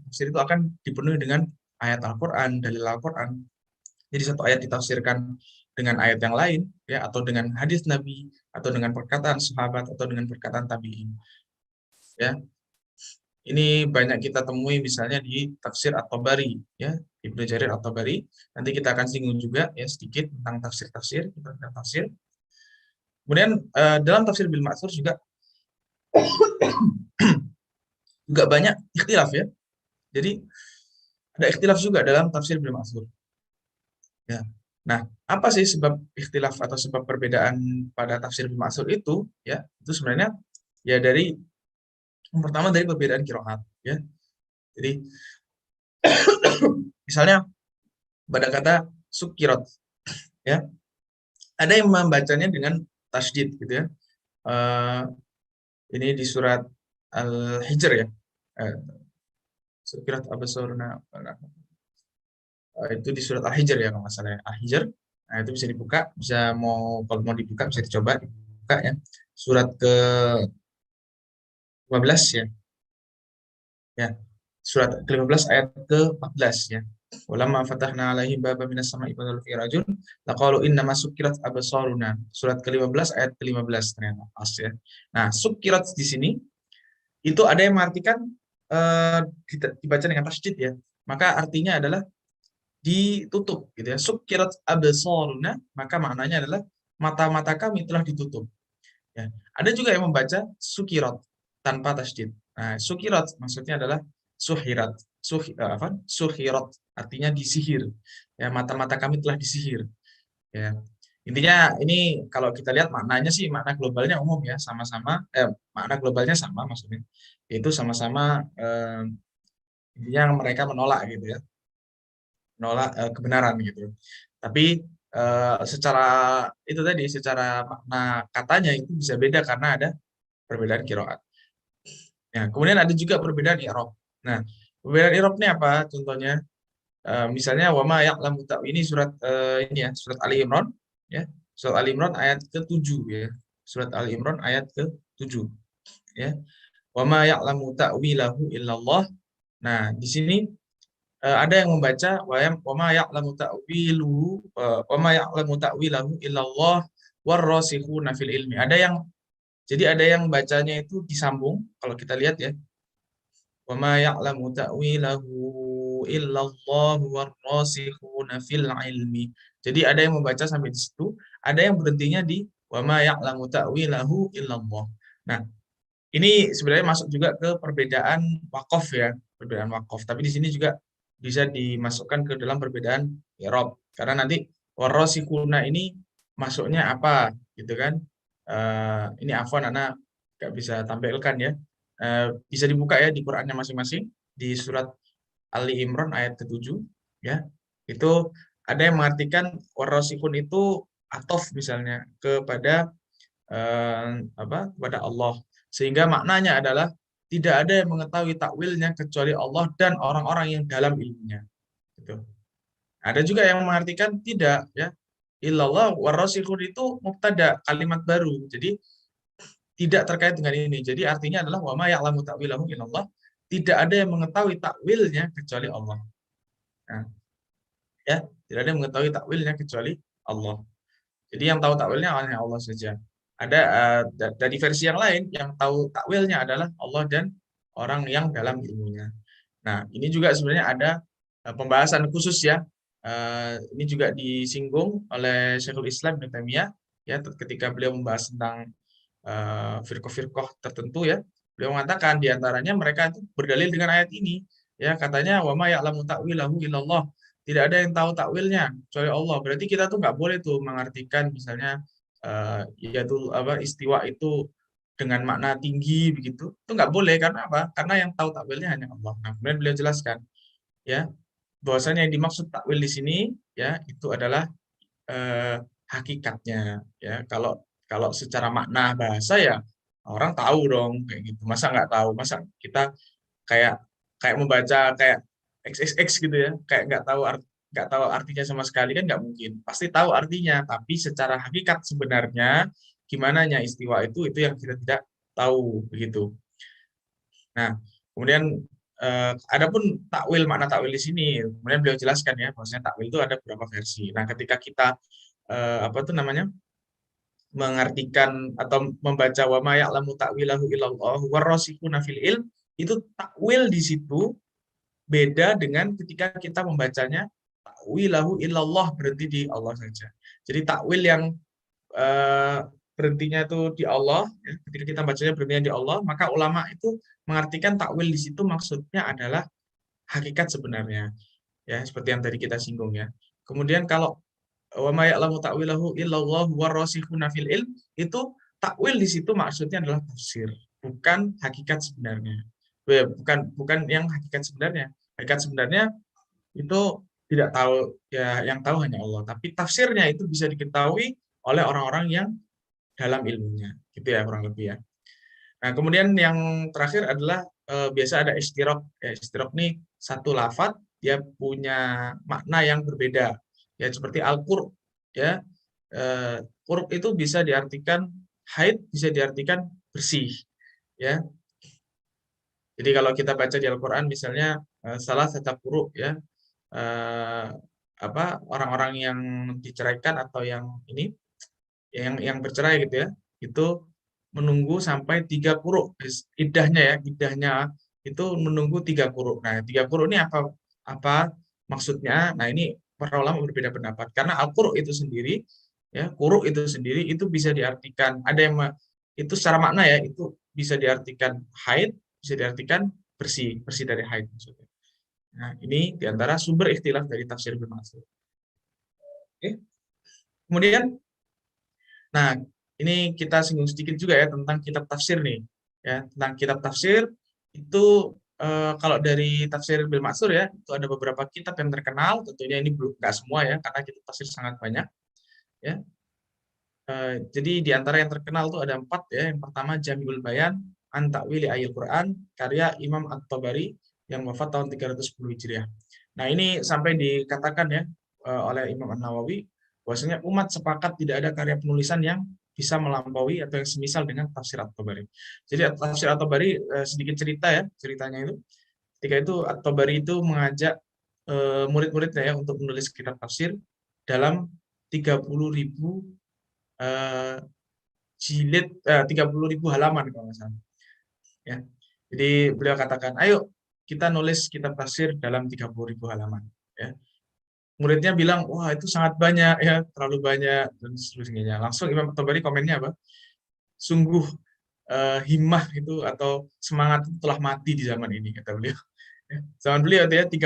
tafsir itu akan dipenuhi dengan ayat Al-Quran, dalil Al-Quran. Jadi satu ayat ditafsirkan dengan ayat yang lain, ya, atau dengan hadis Nabi, atau dengan perkataan sahabat, atau dengan perkataan tabi'in. Ya, ini banyak kita temui misalnya di tafsir At-Tabari, ya, Ibnu Jarir At-Tabari. Nanti kita akan singgung juga ya sedikit tentang tafsir-tafsir, tafsir. Kemudian dalam tafsir bil ma'thur juga banyak ikhtilaf ya. Jadi ada ikhtilaf juga dalam tafsir bil ma'thur. Ya. Nah, apa sih sebab ikhtilaf atau sebab perbedaan pada tafsir bil ma'thur itu? Ya, itu sebenarnya ya dari yang pertama dari perbedaan qiraat, ya. Jadi misalnya pada kata sukirat, ya, ada yang membacanya dengan tasydid gitu ya. Ini di surat Al-Hijr ya. Sukirat abasaruna, itu di surat Al-Hijr ya kalau nggak salah ya. Al-Hijr. Nah, itu bisa dibuka, kalau mau dibuka bisa dicoba dibuka ya. Surat ke 15 ya. Ya. Surat ke-15 ayat ke-14 ya. Walamma fatahna alaihim baban minas sama'i fadhallu fihi rajun laqalu innama sukkirat absaruna. Surat ke-15 ayat ke-15 ternyata pas ya. Nah, sukkirat di sini itu ada yang mengartikan eh, dibaca dengan tasydid ya. Maka artinya adalah ditutup gitu ya. Sukkirat absaruna, maka maknanya adalah mata-mata kami telah ditutup. Ya. Ada juga yang membaca sukirat tanpa tasydid. Nah, sukirat maksudnya adalah suhirat. Suhirat artinya disihir. Ya, mata-mata kami telah disihir. Ya. Intinya ini kalau kita lihat maknanya sih makna globalnya umum ya, sama-sama makna globalnya sama maksudnya. Itu sama-sama intinya mereka menolak gitu ya. Menolak kebenaran gitu. Tapi secara itu tadi secara makna katanya itu bisa beda karena ada perbedaan kiroat. Ya, kemudian ada juga perbedaan i'rab. Nah, perbedaan i'rab ini apa? Contohnya, misalnya wama ya'lamu ini surat ini ya, surat Ali Imran, ya, surat Ali Imran ayat ke-7 ya, surat Ali Imran ayat ke-7, ya, wama ya'lamu ta'wilahu illallah. Nah, di sini ada yang membaca wama ya'lamu ta'wilu wama ya'lamu ta'wilahu illallah warrasikhuna fil ilmi. Jadi ada yang bacanya itu disambung kalau kita lihat ya. Wa ma ya'lamu ta'wilahu illallah warrasikhuna fil ilmi. Jadi ada yang membaca sampai di situ, ada yang berhentinya di wa ma ya'lamu ta'wilahu illallah. Nah, ini sebenarnya masuk juga ke perbedaan wakaf ya, perbedaan wakaf. Tapi di sini juga bisa dimasukkan ke dalam perbedaan i'rab. Karena nanti warrasikhuna ini masuknya apa gitu kan? Ini afwan anak nggak bisa tampilkan ya. Bisa dibuka ya di Qur'annya masing-masing di surat Ali Imran ayat ke-7 ya. Itu ada yang mengartikan warasikun itu atof misalnya kepada kepada Allah, sehingga maknanya adalah tidak ada yang mengetahui takwilnya kecuali Allah dan orang-orang yang dalam ilmunya gitu. Ada juga yang mengartikan tidak ya, illallah warasikun itu mubtada, kalimat baru. Jadi tidak terkait dengan ini. Jadi artinya adalah wa ma ya'lamu ta'wilahu illallah, tidak ada yang mengetahui takwilnya kecuali Allah. Nah, ya, tidak ada yang mengetahui takwilnya kecuali Allah. Jadi yang tahu takwilnya hanya Allah saja. Ada dari versi yang lain yang tahu takwilnya adalah Allah dan orang yang dalam ilmunya. Nah, ini juga sebenarnya ada pembahasan khusus ya. Ini juga disinggung oleh Syekhul Islam Ibnu Taimiyah ya ketika beliau membahas tentang firqah-firqah tertentu ya. Beliau mengatakan diantaranya mereka itu berdalil dengan ayat ini. Ya, katanya wa ma ya'lamu ta'wilahu illallah. Tidak ada yang tahu takwilnya kecuali Allah. Berarti kita tuh nggak boleh tuh mengartikan misalnya yaitu istiwa itu dengan makna tinggi begitu. Itu nggak boleh karena apa? Karena yang tahu takwilnya hanya Allah. Nah, kemudian beliau jelaskan ya bahwasanya yang dimaksud takwil di sini ya itu adalah hakikatnya ya. Kalau secara makna bahasa ya orang tahu dong kayak gitu. Masa nggak tahu? Masa kita kayak kayak membaca kayak XXX gitu ya, kayak nggak tahu nggak tahu artinya sama sekali kan nggak mungkin. Pasti tahu artinya, tapi secara hakikat sebenarnya gimananya istiwa itu yang kita tidak tahu begitu. Nah, kemudian adapun takwil, makna takwil di sini, kemudian beliau jelaskan ya, bahwasanya takwil itu ada beberapa versi. Nah, ketika kita apa itu namanya, mengartikan atau membaca wa ma ya'lamu ta'wilahu illallah warasikhuna fil ilm, itu takwil di situ beda dengan ketika kita membacanya ta'wilahu illallah, berhenti di Allah saja. Jadi takwil yang eh, berhentinya itu di Allah, ya, ketika kita bacanya berhentinya di Allah, maka ulama itu mengartikan takwil di situ maksudnya adalah hakikat sebenarnya, ya seperti yang tadi kita singgung ya. Kemudian kalau wa ma ya'lamu ta'wilahu illallah warasikhuna fil ilm, itu takwil di situ maksudnya adalah tafsir, bukan hakikat sebenarnya. Bukan bukan yang hakikat sebenarnya. Hakikat sebenarnya itu tidak tahu, ya yang tahu hanya Allah, tapi tafsirnya itu bisa diketahui oleh orang-orang yang dalam ilmunya, gitu ya kurang lebih ya. Nah, kemudian yang terakhir adalah biasa ada istirok. Ya, istirok nih satu lafadz dia punya makna yang berbeda. Ya seperti al-qur, ya. Qur itu bisa diartikan haid, bisa diartikan bersih, ya. Jadi kalau kita baca di Al-Qur'an misalnya salah satu quru, ya. eh, apa orang-orang yang diceraikan atau yang ini yang bercerai gitu ya, itu menunggu sampai 3 quru iddahnya, ya iddahnya itu menunggu 3 quru. Nah 3 quru ini apa maksudnya? Nah ini para ulama berbeda pendapat karena al-quru itu sendiri, ya quru itu sendiri itu bisa diartikan, ada yang itu secara makna ya itu bisa diartikan haid, bisa diartikan bersih bersih dari haid maksudnya. Nah ini diantara sumber ikhtilaf dari tafsir Ibnu Mas'ud. Oke. Kemudian, nah, ini kita singgung sedikit juga ya tentang kitab tafsir nih. Ya, tentang kitab tafsir itu kalau dari tafsir Bil Mansur ya, itu ada beberapa kitab yang terkenal, tentunya ini belum nggak semua ya, karena kitab tafsir sangat banyak. Ya, jadi di antara yang terkenal itu ada 4 ya. Yang pertama Jami'ul Bayan an Ta'wili Ayil Quran, karya Imam At-Tabari yang wafat tahun 310 Hijriah. Nah ini sampai dikatakan ya oleh Imam An-Nawawi, bahwasanya umat sepakat tidak ada karya penulisan yang bisa melampaui atau yang semisal dengan tafsir At-Tabari. Jadi tafsir At-Tabari sedikit cerita ya, ceritanya itu. Ketika itu At-Tabari itu mengajak murid-muridnya ya untuk menulis kitab tafsir dalam 30.000 jilid, 30.000 halaman kalau nggak salah. Ya. Jadi beliau katakan, ayo kita nulis kitab tafsir dalam 30.000 halaman. Ya. Muridnya bilang, wah itu sangat banyak ya, terlalu banyak dan seterusnya. Langsung Imam Tabari komennya apa? Sungguh himmah itu atau semangat itu telah mati di zaman ini, kata beliau. Ya. Zaman beliau ya 30.000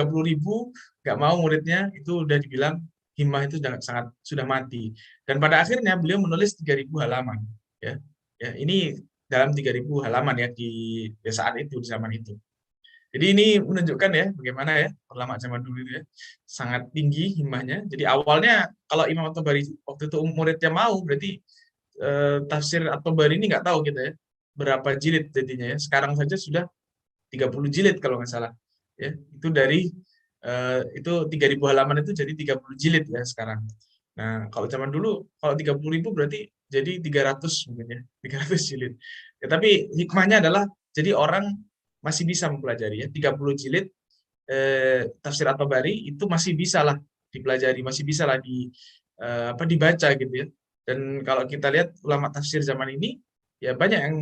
nggak mau muridnya, itu udah dibilang himmah itu sudah mati. Dan pada akhirnya beliau menulis 3.000 halaman. Ya, ya ini dalam 3.000 halaman ya di saat itu, di zaman itu. Jadi ini menunjukkan ya bagaimana ya ulama zaman dulu itu ya sangat tinggi himmahnya. Jadi awalnya kalau Imam At-Tabari waktu itu muridnya mau, berarti tafsir At-Tabari ini nggak tahu kita ya berapa jilid jadinya ya. Sekarang saja sudah 30 jilid kalau nggak salah. Ya, itu dari itu 3.000 halaman itu jadi 30 jilid ya sekarang. Nah, kalau zaman dulu kalau 30.000 berarti jadi 300 mungkin ya, 300 jilid. Ya, tapi hikmahnya adalah jadi orang masih bisa mempelajari ya, 30 jilid tafsir At-Tabari itu masih bisa lah dipelajari, masih bisa lah dibaca gitu ya. Dan kalau kita lihat ulama tafsir zaman ini ya banyak yang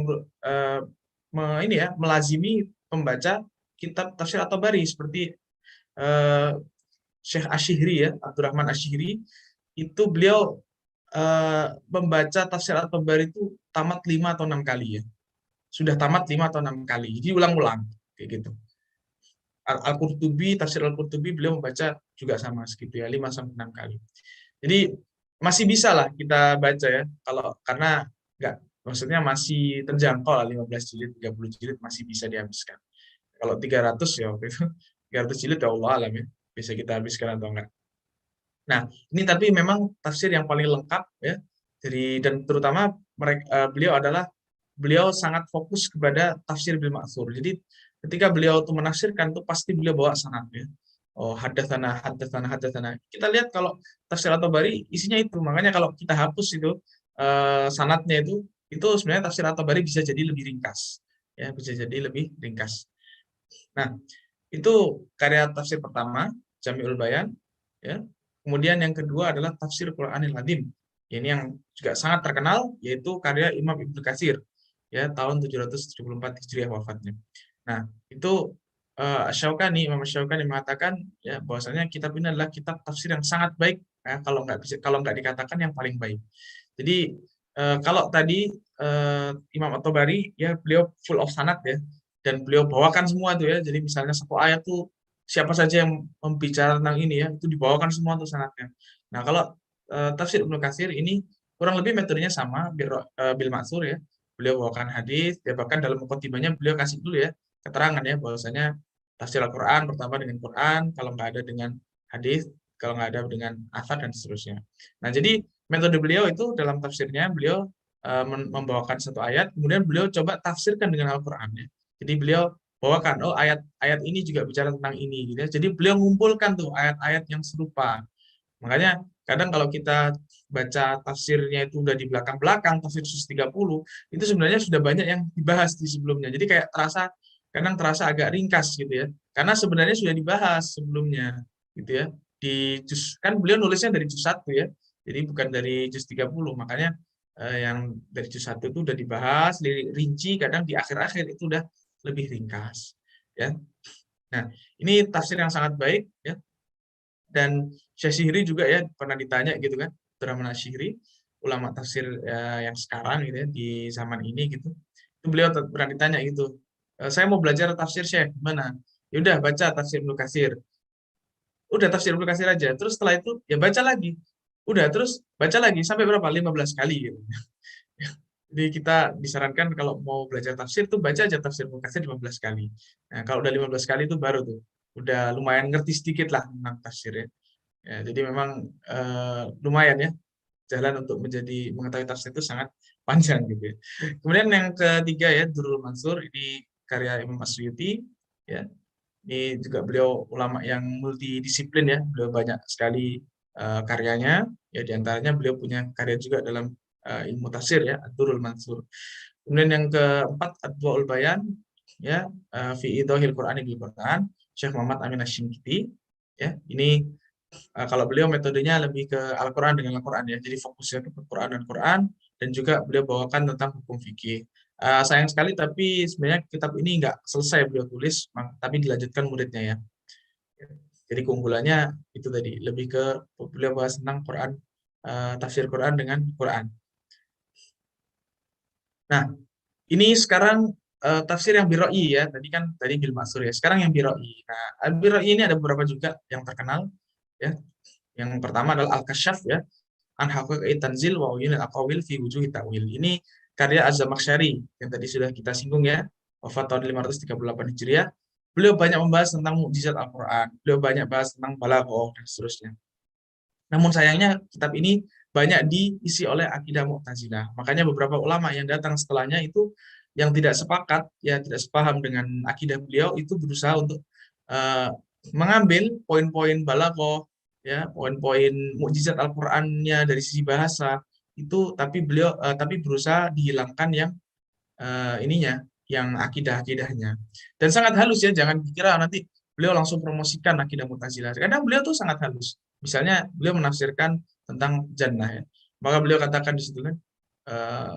ini ya melazimi pembaca kitab tafsir At-Tabari seperti Syekh Asyihri ya, Abdurrahman Asyihri, itu beliau membaca tafsir At-Tabari itu tamat 5 atau 6 kali ya. Sudah tamat 5 atau 6 kali. Jadi ulang-ulang kayak gitu. Al-Qurtubi, tafsir Al-Qurtubi beliau membaca juga sama segitu ya, 5 sampai 6 kali. Jadi masih bisa lah kita baca ya, kalau karena enggak, maksudnya masih terjangkau lah 15 jilid, 30 jilid masih bisa dihabiskan. Kalau 300 ya waktu itu 300 jilid ya Allah alam ya, bisa kita habiskan atau enggak. Nah, ini tapi memang tafsir yang paling lengkap ya dan terutama beliau sangat fokus kepada tafsir bil ma'tsur. Jadi ketika beliau itu menafsirkan itu pasti beliau bawa sanad ya. oh hadatsana. Kita lihat kalau tafsir At-Tabari isinya itu. Makanya kalau kita hapus itu sanadnya itu sebenarnya tafsir At-Tabari bisa jadi lebih ringkas. Ya, bisa jadi lebih ringkas. Nah, itu karya tafsir pertama, Jami'ul Bayan, ya. Kemudian yang kedua adalah tafsir Qur'anil Azim. Ini yang juga sangat terkenal, yaitu karya Imam Ibnu Katsir, ya, tahun 774 Hijriah wafatnya. Nah, itu Imam Syaukani mengatakan ya bahwasanya kitab ini adalah kitab tafsir yang sangat baik, ya, kalau nggak dikatakan yang paling baik. Jadi kalau tadi Imam At-Tabari ya beliau full of sanad ya, dan beliau bawakan semua tuh ya. Jadi misalnya satu ayat tuh siapa saja yang membicara tentang ini ya, itu dibawakan semua tuh sanadnya. Nah, kalau tafsir Ibnu Katsir ini kurang lebih metodenya sama bil maksur ya. Beliau bawakan hadis, dia bahkan dalam mukadimahnya beliau kasih dulu ya keterangan ya bahwasanya tafsir Al-Qur'an pertama dengan Quran, kalau nggak ada dengan hadis, kalau nggak ada dengan asar dan seterusnya. Nah, jadi metode beliau itu dalam tafsirnya beliau membawakan satu ayat, kemudian beliau coba tafsirkan dengan Al-Qur'an ya. Jadi beliau bawakan, oh ayat ini juga bicara tentang ini gitu ya. Jadi beliau mengumpulkan tuh ayat-ayat yang serupa. Makanya kadang kalau kita baca tafsirnya itu udah di belakang-belakang, tafsir khusus 30, itu sebenarnya sudah banyak yang dibahas di sebelumnya. Jadi kayak kadang terasa agak ringkas gitu ya. Karena sebenarnya sudah dibahas sebelumnya gitu ya. Kan beliau nulisnya dari juz 1 ya. Jadi bukan dari juz 30. Makanya yang dari juz 1 itu udah dibahas, rinci, kadang di akhir-akhir itu udah lebih ringkas ya. Nah, ini tafsir yang sangat baik ya. Dan Syekh juga ya pernah ditanya gitu kan, Abdurrahman Asy'ari, ulama tafsir yang sekarang gitu ya di zaman ini gitu. Itu beliau pernah ditanya gitu. Saya mau belajar tafsir Syekh, gimana? Ya udah baca tafsir Ibnu Katsir. Udah tafsir Ibnu Katsir aja. Terus setelah itu ya baca lagi. Udah terus baca lagi sampai berapa? 15 kali gitu. Jadi kita disarankan kalau mau belajar tafsir tuh baca aja tafsir Ibnu Katsir 15 kali. Nah, kalau udah 15 kali itu baru tuh udah lumayan ngerti sedikit lah tentang tafsir ya. Ya, jadi memang lumayan ya jalan untuk mengetahui tafsir itu sangat panjang gitu ya. Kemudian yang ketiga ya Durrul Mansur, ini karya Imam Asy'uti ya. Ini juga beliau ulama yang multidisiplin ya. Beliau banyak sekali karyanya. Ya diantaranya beliau punya karya juga dalam ilmu tafsir ya, Durrul Mansur. Kemudian yang keempat Adwaul Bayan ya, fi idhil Qur'ani bil Qur'an, Syekh Muhammad Amin Asy-Syinkiti ya. Ini kalau beliau metodenya lebih ke Al-Quran dengan Al-Quran ya, jadi fokusnya ke Quran dan Quran, dan juga beliau bawakan tentang hukum fikih. Sayang sekali tapi sebenarnya kitab ini nggak selesai beliau tulis, tapi dilanjutkan muridnya ya. Jadi keunggulannya itu tadi lebih ke beliau bahas tentang Quran, tafsir Quran dengan Quran. Nah, ini sekarang tafsir yang biroi ya, tadi bil maksur ya. Sekarang yang biroi. Nah, biroi ini ada beberapa juga yang terkenal ya. Yang pertama adalah Al-Kasyaf ya, an haqiqati tanzil wa uyunil aqawil fi wujuhi ta'wil. Ini karya Az-Zamakhsyari yang tadi sudah kita singgung ya, wafat tahun 538 Hijriah. Beliau banyak membahas tentang mukjizat Al-Qur'an. Beliau banyak bahas tentang balaghah dan seterusnya. Namun sayangnya kitab ini banyak diisi oleh akidah Mu'tazilah. Makanya beberapa ulama yang datang setelahnya itu yang tidak sepakat, ya tidak sepaham dengan akidah beliau itu berusaha untuk uh, mengambil poin-poin balaghah, ya, poin-poin mukjizat Al-Qur'annya dari sisi bahasa itu, tapi berusaha dihilangkan yang ininya, yang akidah-akidahnya. Dan sangat halus ya, jangan dikira nanti beliau langsung promosikan akidah Mu'tazilah. Kadang beliau tuh sangat halus. Misalnya beliau menafsirkan tentang jannah ya. Maka beliau katakan di situ kan, eh,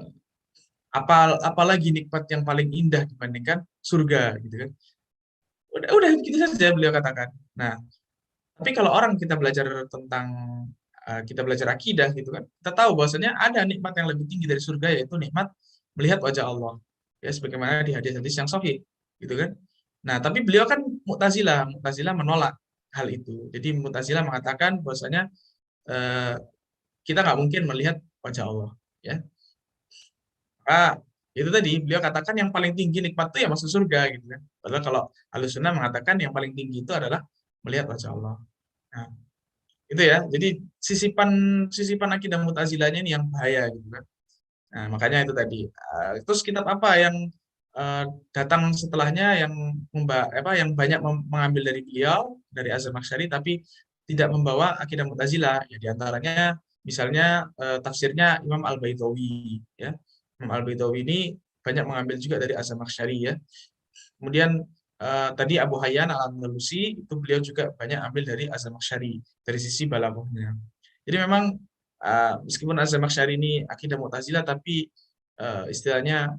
apalagi nikmat yang paling indah dibandingkan surga gitu kan. Udah gitu saja beliau katakan. Nah, tapi kalau orang kita belajar akidah gitu kan, kita tahu bahwasanya ada nikmat yang lebih tinggi dari surga, yaitu nikmat melihat wajah Allah. Ya sebagaimana di hadis-hadis yang sahih, gitu kan. Nah, tapi beliau kan Mu'tazilah menolak hal itu. Jadi Mu'tazilah mengatakan bahwasanya eh, kita nggak mungkin melihat wajah Allah, ya. Maka itu tadi beliau katakan yang paling tinggi nikmat itu ya masuk surga gitu kan. Padahal kalau Ahlussunnah mengatakan yang paling tinggi itu adalah melihat wajah Allah. Nah, itu ya. Jadi sisipan sisipan akidah Mu'tazilahnya ini yang bahaya gitu kan. Nah, makanya itu tadi. Terus kitab apa yang datang setelahnya yang banyak mengambil dari beliau dari Az-Zamakhsyari tapi tidak membawa akidah Mu'tazilah. Ya, di antaranya misalnya tafsirnya Imam Al-Baidhawi ya. Imam Al-Baidhawi ini banyak mengambil juga dari Az-Zamakhsyari ya. Kemudian tadi Abu Hayyan Al-Andalusi itu beliau juga banyak ambil dari Az-Zamakhsyari dari sisi balaghahnya. Jadi memang meskipun Az-Zamakhsyari ini akidah Mu'tazilah tapi istilahnya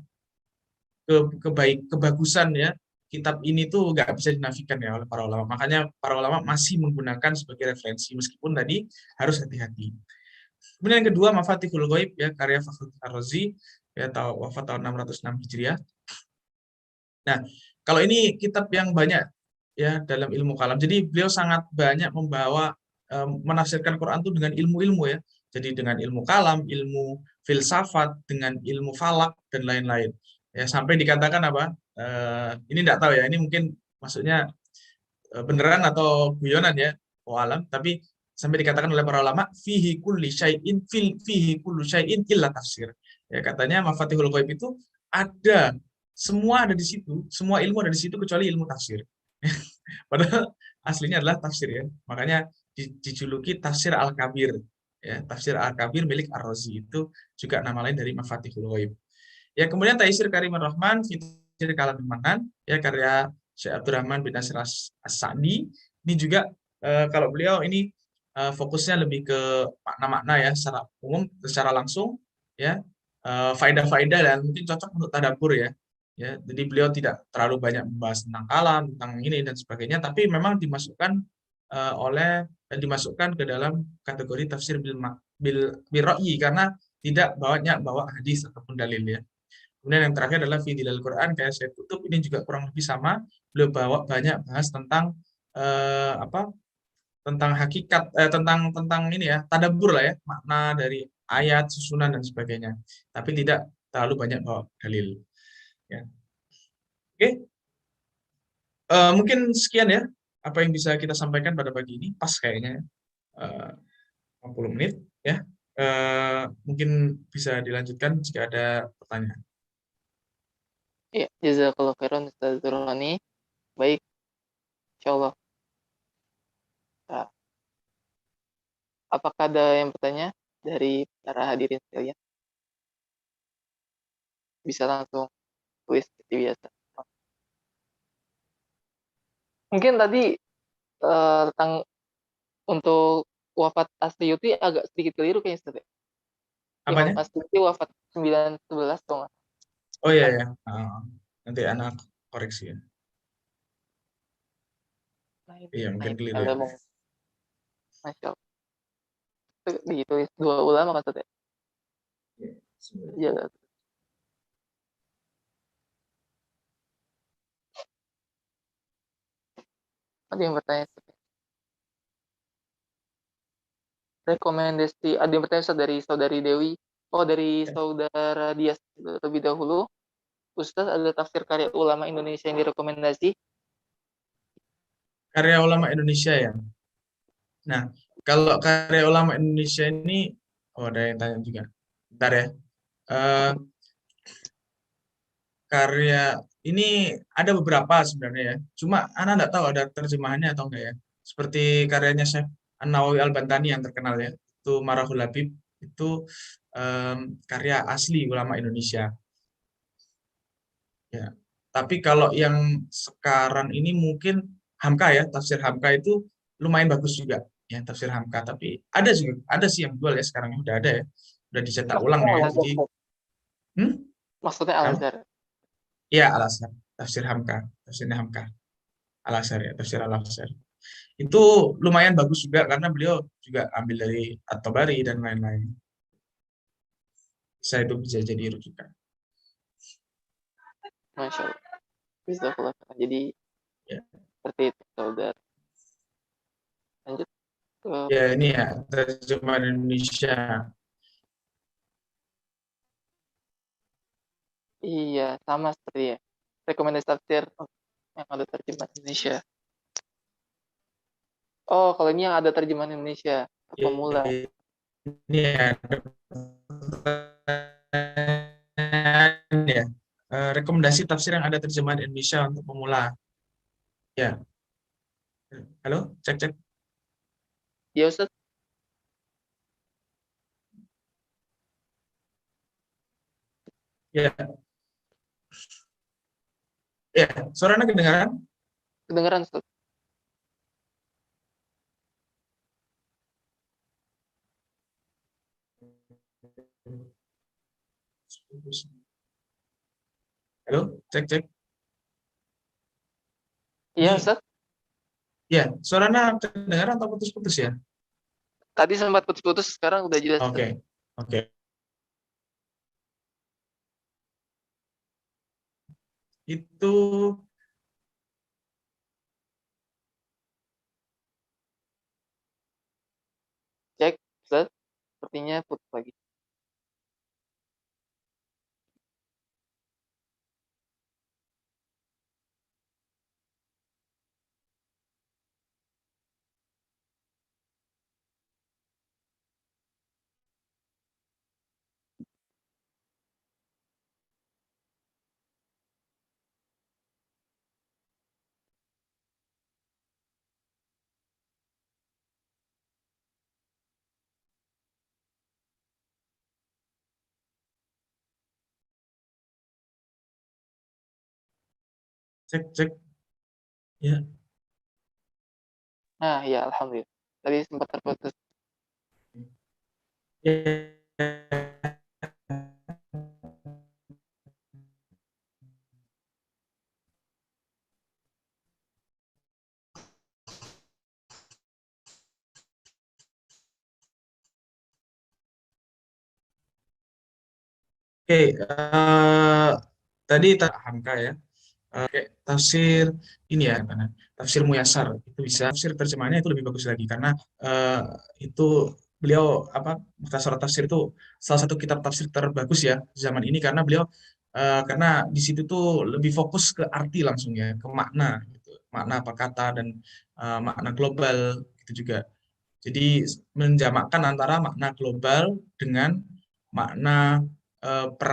kebagusan ya kitab ini tuh nggak bisa dinafikan ya oleh para ulama. Makanya para ulama masih menggunakan sebagai referensi meskipun tadi harus hati-hati. Kemudian yang kedua Mafatihul Ghaib ya karya Fakhruddin Ar-Razi ya wafat tahun 606 Hijriah. Nah, kalau ini kitab yang banyak ya dalam ilmu kalam. Jadi beliau sangat banyak membawa menafsirkan Quran itu dengan ilmu-ilmu ya. Jadi dengan ilmu kalam, ilmu filsafat, dengan ilmu falak dan lain-lain. Ya sampai dikatakan apa? Ini tidak tahu ya. Ini mungkin maksudnya beneran atau guyonan ya, alam. Tapi sampai dikatakan oleh para ulama, fihi kulli syai'in fihi kullu syai'in illa tafsir. Ya katanya Mafatihul Ghaib itu semua ada di situ, semua ilmu ada di situ kecuali ilmu tafsir. Padahal aslinya adalah tafsir ya. Makanya dijuluki tafsir Al-Kabir. Ya, tafsir Al-Kabir milik Ar-Razi itu juga nama lain dari Mafatihul Ghaib. Ya, kemudian Taisir Karimur Rahman, Fitril Kalam Manan, ya karya Syekh Abdurrahman bin Nasir As-Sa'di. Ini juga kalau beliau ini fokusnya lebih ke makna-makna ya secara umum, secara langsung ya. Faedah-faedah dan mungkin cocok untuk tadabbur ya. Ya, jadi beliau tidak terlalu banyak membahas tentang kalam, tentang ini dan sebagainya, tapi memang dimasukkan ke dalam kategori tafsir bil ra'yi karena tidak bawa hadis ataupun dalil ya. Kemudian yang terakhir adalah Fidilal Quran kayak saya kutub ini juga kurang lebih sama, beliau bawa banyak bahas tentang tentang hakikat tentang ini ya, tadabbur lah ya, makna dari ayat, susunan dan sebagainya. Tapi tidak terlalu banyak bawa dalil ya. Oke, mungkin sekian ya apa yang bisa kita sampaikan pada pagi ini. Pas kayaknya 60 menit ya. Mungkin bisa dilanjutkan jika ada pertanyaan. Ya, jazakallahu khairan Ustaz Durrani. Baik, insyaallah. Nah, apakah ada yang bertanya dari para hadirin sekalian? Bisa langsung tulis seperti biasa. Mungkin tadi tentang untuk wafat Asyuyuti agak sedikit keliru kayaknya Ustaz ya. Imam Apanya? Asyuyuti wafat 911 tuh. Oh iya ya. Nanti anak koreksi ya. Nah, Iya, mungkin keliru ya. ada mau Masya Allah. Itu ditulis dua ulama kan Ustaz ya? Iya, Iya. Ada yang bertanya Ustaz ya? Rekomendasi ada yang bertanya Ustaz dari saudari Dewi. Oh, dari saudara Dias terlebih dahulu. Ustaz, ada tafsir karya ulama Indonesia yang direkomendasi? Karya ulama Indonesia ya. Nah, kalau karya ulama Indonesia ini, ada yang tanya juga. Bentar ya. Karya ini ada beberapa sebenarnya ya. Cuma Ana nggak tahu ada terjemahannya atau enggak ya. Seperti karyanya Syekh An-Nawawi Al-Bantani yang terkenal ya. Itu Marahul Habib. Itu karya asli ulama Indonesia. Ya. Tapi kalau yang sekarang ini mungkin Hamka ya, tafsir Hamka itu lumayan bagus juga ya tafsir Hamka. Tapi ada sih yang jual ya sekarang udah ada ya, udah dicetak ulang Maksudnya ya. Al-Azhar. Jadi, hmm, Maksudnya apa? Al-Azhar. Iya Al-Azhar, tafsir Hamka, tafsirnya Hamka, Al-Azhar ya, tafsir Al-Azhar. Itu lumayan bagus juga karena beliau juga ambil dari At-Tabari dan lain-lain. Itu bisa jadi rujukan. Masya Allah. Jazakallah khairan. Jadi Ya, seperti itu saudara. Lanjut ke ya ini ya terjemahan Indonesia. iya sama seperti ya. Rekomendasi tafsir yang ada terjemahan Indonesia. Oh, kalau ini yang ada terjemahan Indonesia, pemula. Ini ada pertanyaan ya. rekomendasi tafsir yang ada terjemahan Indonesia untuk pemula. Ya, halo, cek cek. Ya Ustaz, Ya, ya, suaranya kedengaran? kedengeran Ustaz. Halo, cek cek. Iya Ini, Ustaz, ya, suaranya kedengaran atau putus-putus ya? tadi sempat putus-putus, sekarang udah jelas Ustaz. Oke, oke. Itu Cek Ustaz, sepertinya putus lagi. cek cek. Ya. Nah, ya alhamdulillah. Tadi sempat terputus. Ya. Oke, tadi Hamka ya. Kayak tafsir ini ya, karena tafsir Muyasar itu bisa tafsir terjemahannya itu lebih bagus lagi karena eh, itu beliau apa Mukhtasar Tafsir itu salah satu kitab tafsir terbagus ya zaman ini karena beliau karena di situ tuh lebih fokus ke arti langsung ya ke makna gitu. Makna apa kata dan makna global itu juga. Jadi menjamakkan antara makna global dengan makna per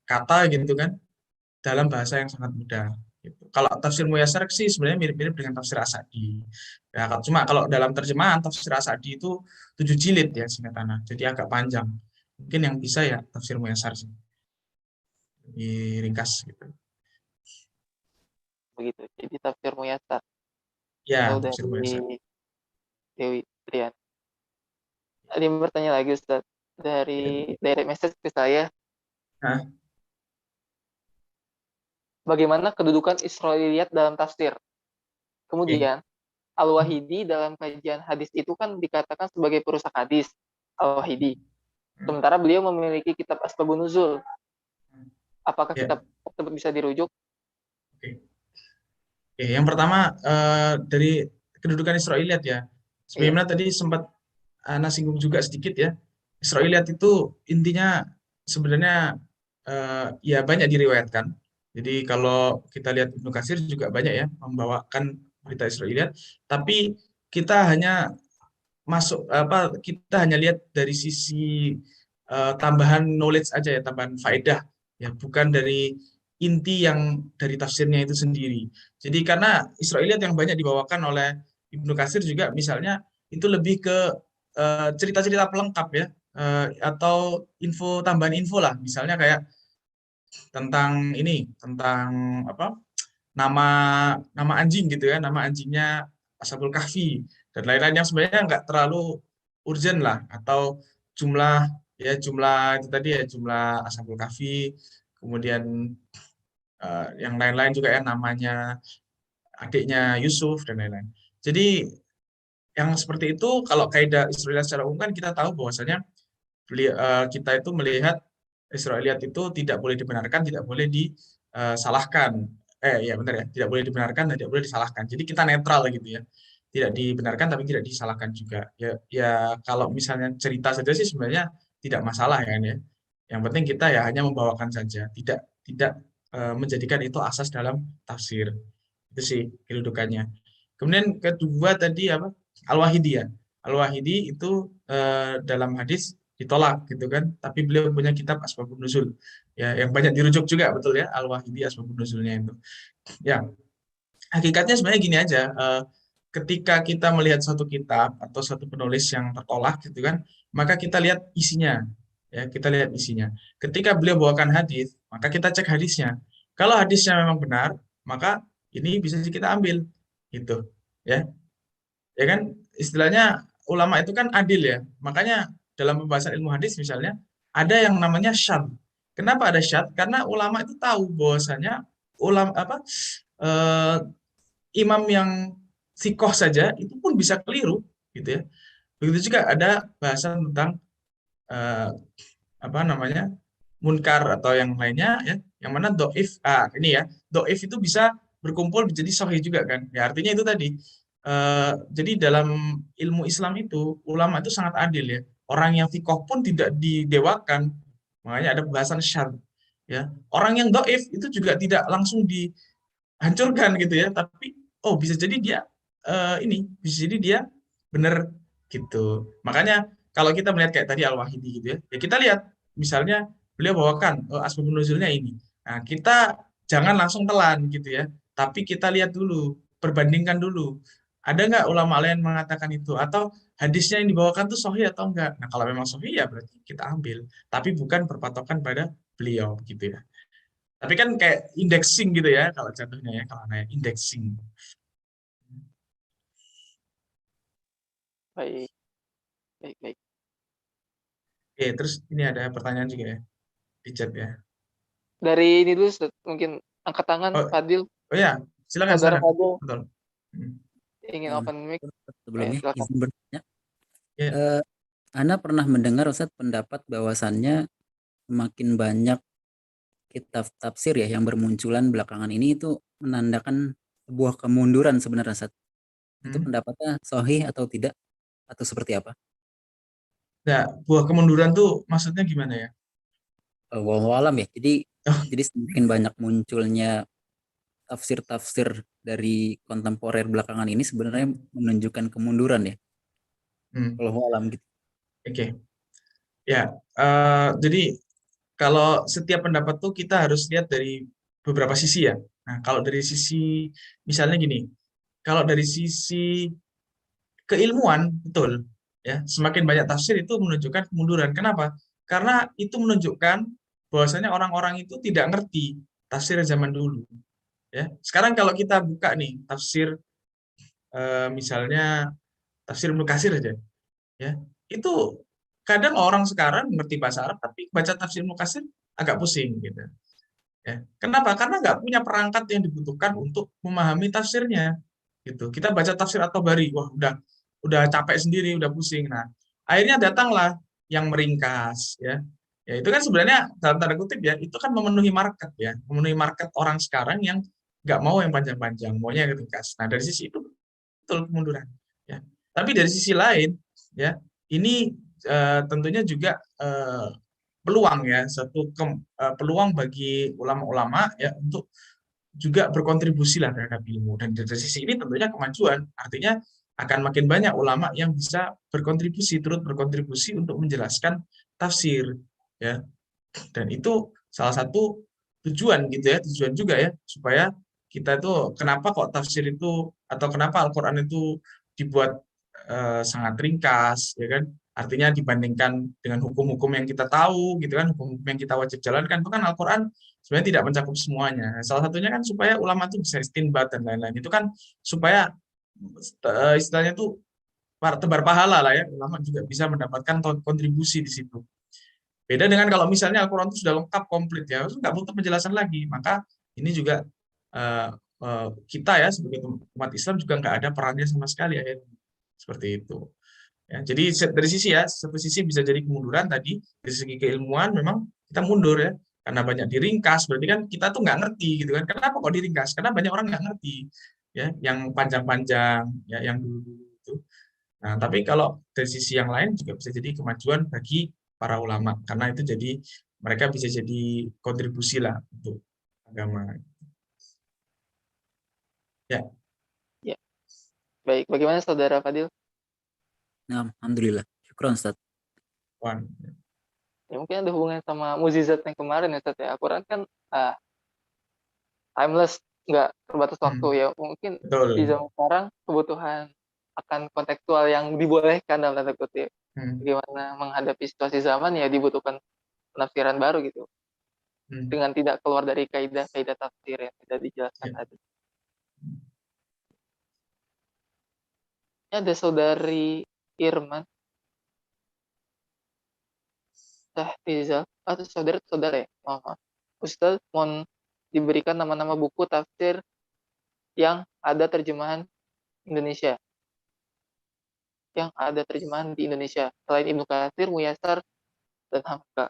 kata gitu kan dalam bahasa yang sangat mudah. Gitu. Kalau tafsir Muyassar sih sebenarnya mirip-mirip dengan tafsir Asadi. Ya, cuma kalau dalam terjemahan tafsir Asadi itu 7 jilid ya singkatannya, jadi agak panjang. Mungkin yang bisa ya tafsir Muyassar sih, diringkas gitu. Begitu. Jadi tafsir Muyassar. Ya, Kalau tafsir Muyassar. dari Dewi Trian. Tadi bertanya lagi Ustaz. Dari direct message ke saya, Nah, bagaimana kedudukan Israiliyat dalam tafsir? oke. Kemudian, Al-Wahidi dalam kajian hadis itu kan dikatakan sebagai perusak hadis. Al-Wahidi. Sementara beliau memiliki kitab Asbabun Nuzul. Apakah Ya, kitab tersebut bisa dirujuk? oke. Oke, yang pertama dari kedudukan Israiliyat ya. Iya, Sebenarnya tadi sempat Ana singgung juga sedikit ya. Israiliyat itu intinya sebenarnya ya banyak diriwayatkan. Jadi kalau kita lihat Ibnu Katsir juga banyak ya membawakan berita Israiliyat. Tapi kita hanya kita hanya lihat dari sisi tambahan knowledge aja ya, tambahan faedah ya, bukan dari inti yang dari tafsirnya itu sendiri. Jadi karena Israiliyat yang banyak dibawakan oleh Ibnu Katsir juga misalnya itu lebih ke cerita-cerita pelengkap ya, atau tambahan info lah, misalnya kayak tentang apa nama nama anjing gitu ya, nama anjingnya Ashabul Kahfi dan lain-lain yang sebenarnya nggak terlalu urgent lah, atau jumlah jumlah itu tadi ya, jumlah Ashabul Kahfi, kemudian yang lain-lain juga ya, namanya adiknya Yusuf dan lain-lain. Jadi yang seperti itu kalau kaidah Israiliyat secara umum kan kita tahu bahwasanya kita itu melihat Israiliyat itu tidak boleh dibenarkan, tidak boleh disalahkan. Ya benar ya, tidak boleh dibenarkan dan tidak boleh disalahkan. Jadi kita netral gitu ya. Tidak dibenarkan tapi tidak disalahkan juga. Ya kalau misalnya cerita saja sih sebenarnya tidak masalah ya kan ya. Yang penting kita ya hanya membawakan saja, tidak tidak menjadikan itu asas dalam tafsir. Itu sih kedudukannya. Kemudian kedua tadi apa? Al-Wahidi ya. Al-Wahidi itu dalam hadis ditolak gitu kan. Tapi beliau punya kitab Asbabun Nuzul ya yang banyak dirujuk juga, betul ya, Al-Wahidi Asbabun Nuzulnya itu. Ya, hakikatnya sebenarnya gini aja, ketika kita melihat satu kitab atau satu penulis yang tertolak gitu kan, maka kita lihat isinya, ya kita lihat isinya. Ketika beliau bawakan hadis, maka kita cek hadisnya. Kalau hadisnya memang benar, maka ini bisa kita ambil, gitu, ya, ya kan. Istilahnya ulama itu kan adil ya. Makanya dalam pembahasan ilmu hadis misalnya ada yang namanya syadz. Kenapa ada syadz? Karena ulama itu tahu bahwasanya ulama apa eh, imam yang sikoh saja itu pun bisa keliru gitu ya. Begitu juga ada bahasan tentang eh, apa namanya munkar atau yang lainnya ya, yang mana doif ini ya, doif itu bisa berkumpul menjadi sahih juga kan ya, artinya itu tadi. Jadi dalam ilmu Islam itu ulama itu sangat adil ya, orang yang fikoh pun tidak didewakan, makanya ada pembahasan syar ya. Orang yang doif itu juga tidak langsung dihancurkan gitu ya, tapi oh bisa jadi dia ini bisa jadi dia benar gitu. Makanya kalau kita melihat kayak tadi Al-Wahidi gitu ya, ya kita lihat misalnya beliau bawakan asbabun nuzulnya ini. Nah, kita jangan langsung telan gitu ya, tapi kita lihat dulu, perbandingkan dulu. Ada nggak ulama lain mengatakan itu? Atau hadisnya yang dibawakan tuh sahih atau enggak? Nah, kalau memang sahih ya berarti kita ambil. Tapi bukan berpatokan pada beliau gitu ya. Tapi kan kayak indexing gitu ya, kalau contohnya ya, kalau namanya indexing. Baik, baik, baik. Oke, terus ini ada pertanyaan juga ya di chat ya. Dari ini dulu, Ustaz, mungkin angkat tangan, Oh, Fadil, oh ya, silakan, saudara silakan. Fadil Betul. Hmm. ingin Eh, open mic. Sebelumnya Silakan. izin bertanya, Ya, eh, Ana pernah mendengar Ustaz pendapat bahwasannya semakin banyak kitab tafsir ya yang bermunculan belakangan ini itu menandakan sebuah kemunduran sebenarnya Ustaz. Itu hmm. pendapatnya sahih atau tidak atau seperti apa? Nah, buah kemunduran tuh maksudnya gimana ya? Wallahu alam ya. Jadi Oh, jadi semakin banyak munculnya tafsir-tafsir dari kontemporer belakangan ini sebenarnya hmm, menunjukkan kemunduran ya. hmm. Wallahu alam gitu. Oke. Ya, jadi kalau setiap pendapat tuh kita harus lihat dari beberapa sisi ya. Nah, kalau dari sisi misalnya gini, kalau dari sisi keilmuan betul ya, semakin banyak tafsir itu menunjukkan kemunduran. Kenapa? Karena itu menunjukkan bahwasanya orang-orang itu tidak ngerti tafsir zaman dulu ya. Sekarang kalau kita buka nih tafsir misalnya tafsir Ibnu Katsir aja ya. Itu kadang orang sekarang ngerti bahasa Arab tapi baca tafsir Ibnu Katsir agak pusing gitu ya. Kenapa? Karena nggak punya perangkat yang dibutuhkan untuk memahami tafsirnya gitu. Kita baca tafsir At-Tabari, wah udah capek sendiri, udah pusing. Nah, akhirnya datanglah yang meringkas ya. Ya itu kan sebenarnya dalam tanda kutip ya, itu kan memenuhi market ya, memenuhi market orang sekarang yang nggak mau yang panjang-panjang, maunya yang ringkas. Nah, dari sisi itu betul kemunduran ya. Tapi dari sisi lain ya, ini tentunya juga peluang ya, satu peluang bagi ulama-ulama ya untuk juga berkontribusi lah terhadap ilmu. Dan dari sisi ini tentunya kemajuan, artinya akan makin banyak ulama yang bisa berkontribusi, turut berkontribusi untuk menjelaskan tafsir, ya. Dan itu salah satu tujuan gitu ya, tujuan juga ya, supaya kita itu kenapa kok tafsir itu atau kenapa Al-Quran itu dibuat sangat ringkas, ya kan? Artinya dibandingkan dengan hukum-hukum yang kita tahu, gitu kan, hukum-hukum yang kita wajib jalankan, itu kan Al-Quran sebenarnya tidak mencakup semuanya. Salah satunya kan supaya ulama itu bisa istinbat dan lain-lain. Itu kan supaya istilahnya itu tebar pahala lah ya, ulama juga bisa mendapatkan kontribusi di situ. Beda dengan kalau misalnya Al-Quran itu sudah lengkap, komplit ya, itu nggak butuh penjelasan lagi. Maka ini juga uh, kita ya sebagai umat Islam juga nggak ada perannya sama sekali ya, seperti itu. Ya, jadi dari sisi ya, satu sisi bisa jadi kemunduran tadi, dari segi keilmuan memang kita mundur ya, karena banyak diringkas, berarti kan kita tuh nggak ngerti gitu kan. Kenapa kok diringkas? Karena banyak orang nggak ngerti ya, yang panjang-panjang, ya, yang dulu itu. Nah, tapi kalau dari sisi yang lain juga bisa jadi kemajuan bagi para ulama, karena itu jadi mereka bisa jadi kontribusi lah untuk agama. Ya, Ya, baik. Bagaimana saudara Fadil? Nah, alhamdulillah. Syukron Ustaz. Wan. Ya mungkin ada hubungan sama mukjizat yang kemarin ya Ustaz ya. Al-Quran kan timeless, nggak terbatas waktu ya. Mungkin di Betul. zaman sekarang kebutuhan akan kontekstual yang dibolehkan dalam tanda kutip. Hmm. Bagaimana menghadapi situasi zaman ya dibutuhkan penafsiran baru gitu. Hmm. Dengan tidak keluar dari kaidah-kaidah tafsir yang sudah dijelaskan Ya. tadi. Ini ada saudari Irman Tahfizal atau saudara ya, maaf. Ustaz mohon diberikan nama-nama buku tafsir yang ada terjemahan Indonesia. Yang ada terjemahan di Indonesia selain Ibnu Katsir, Muyassar, dan Hamka.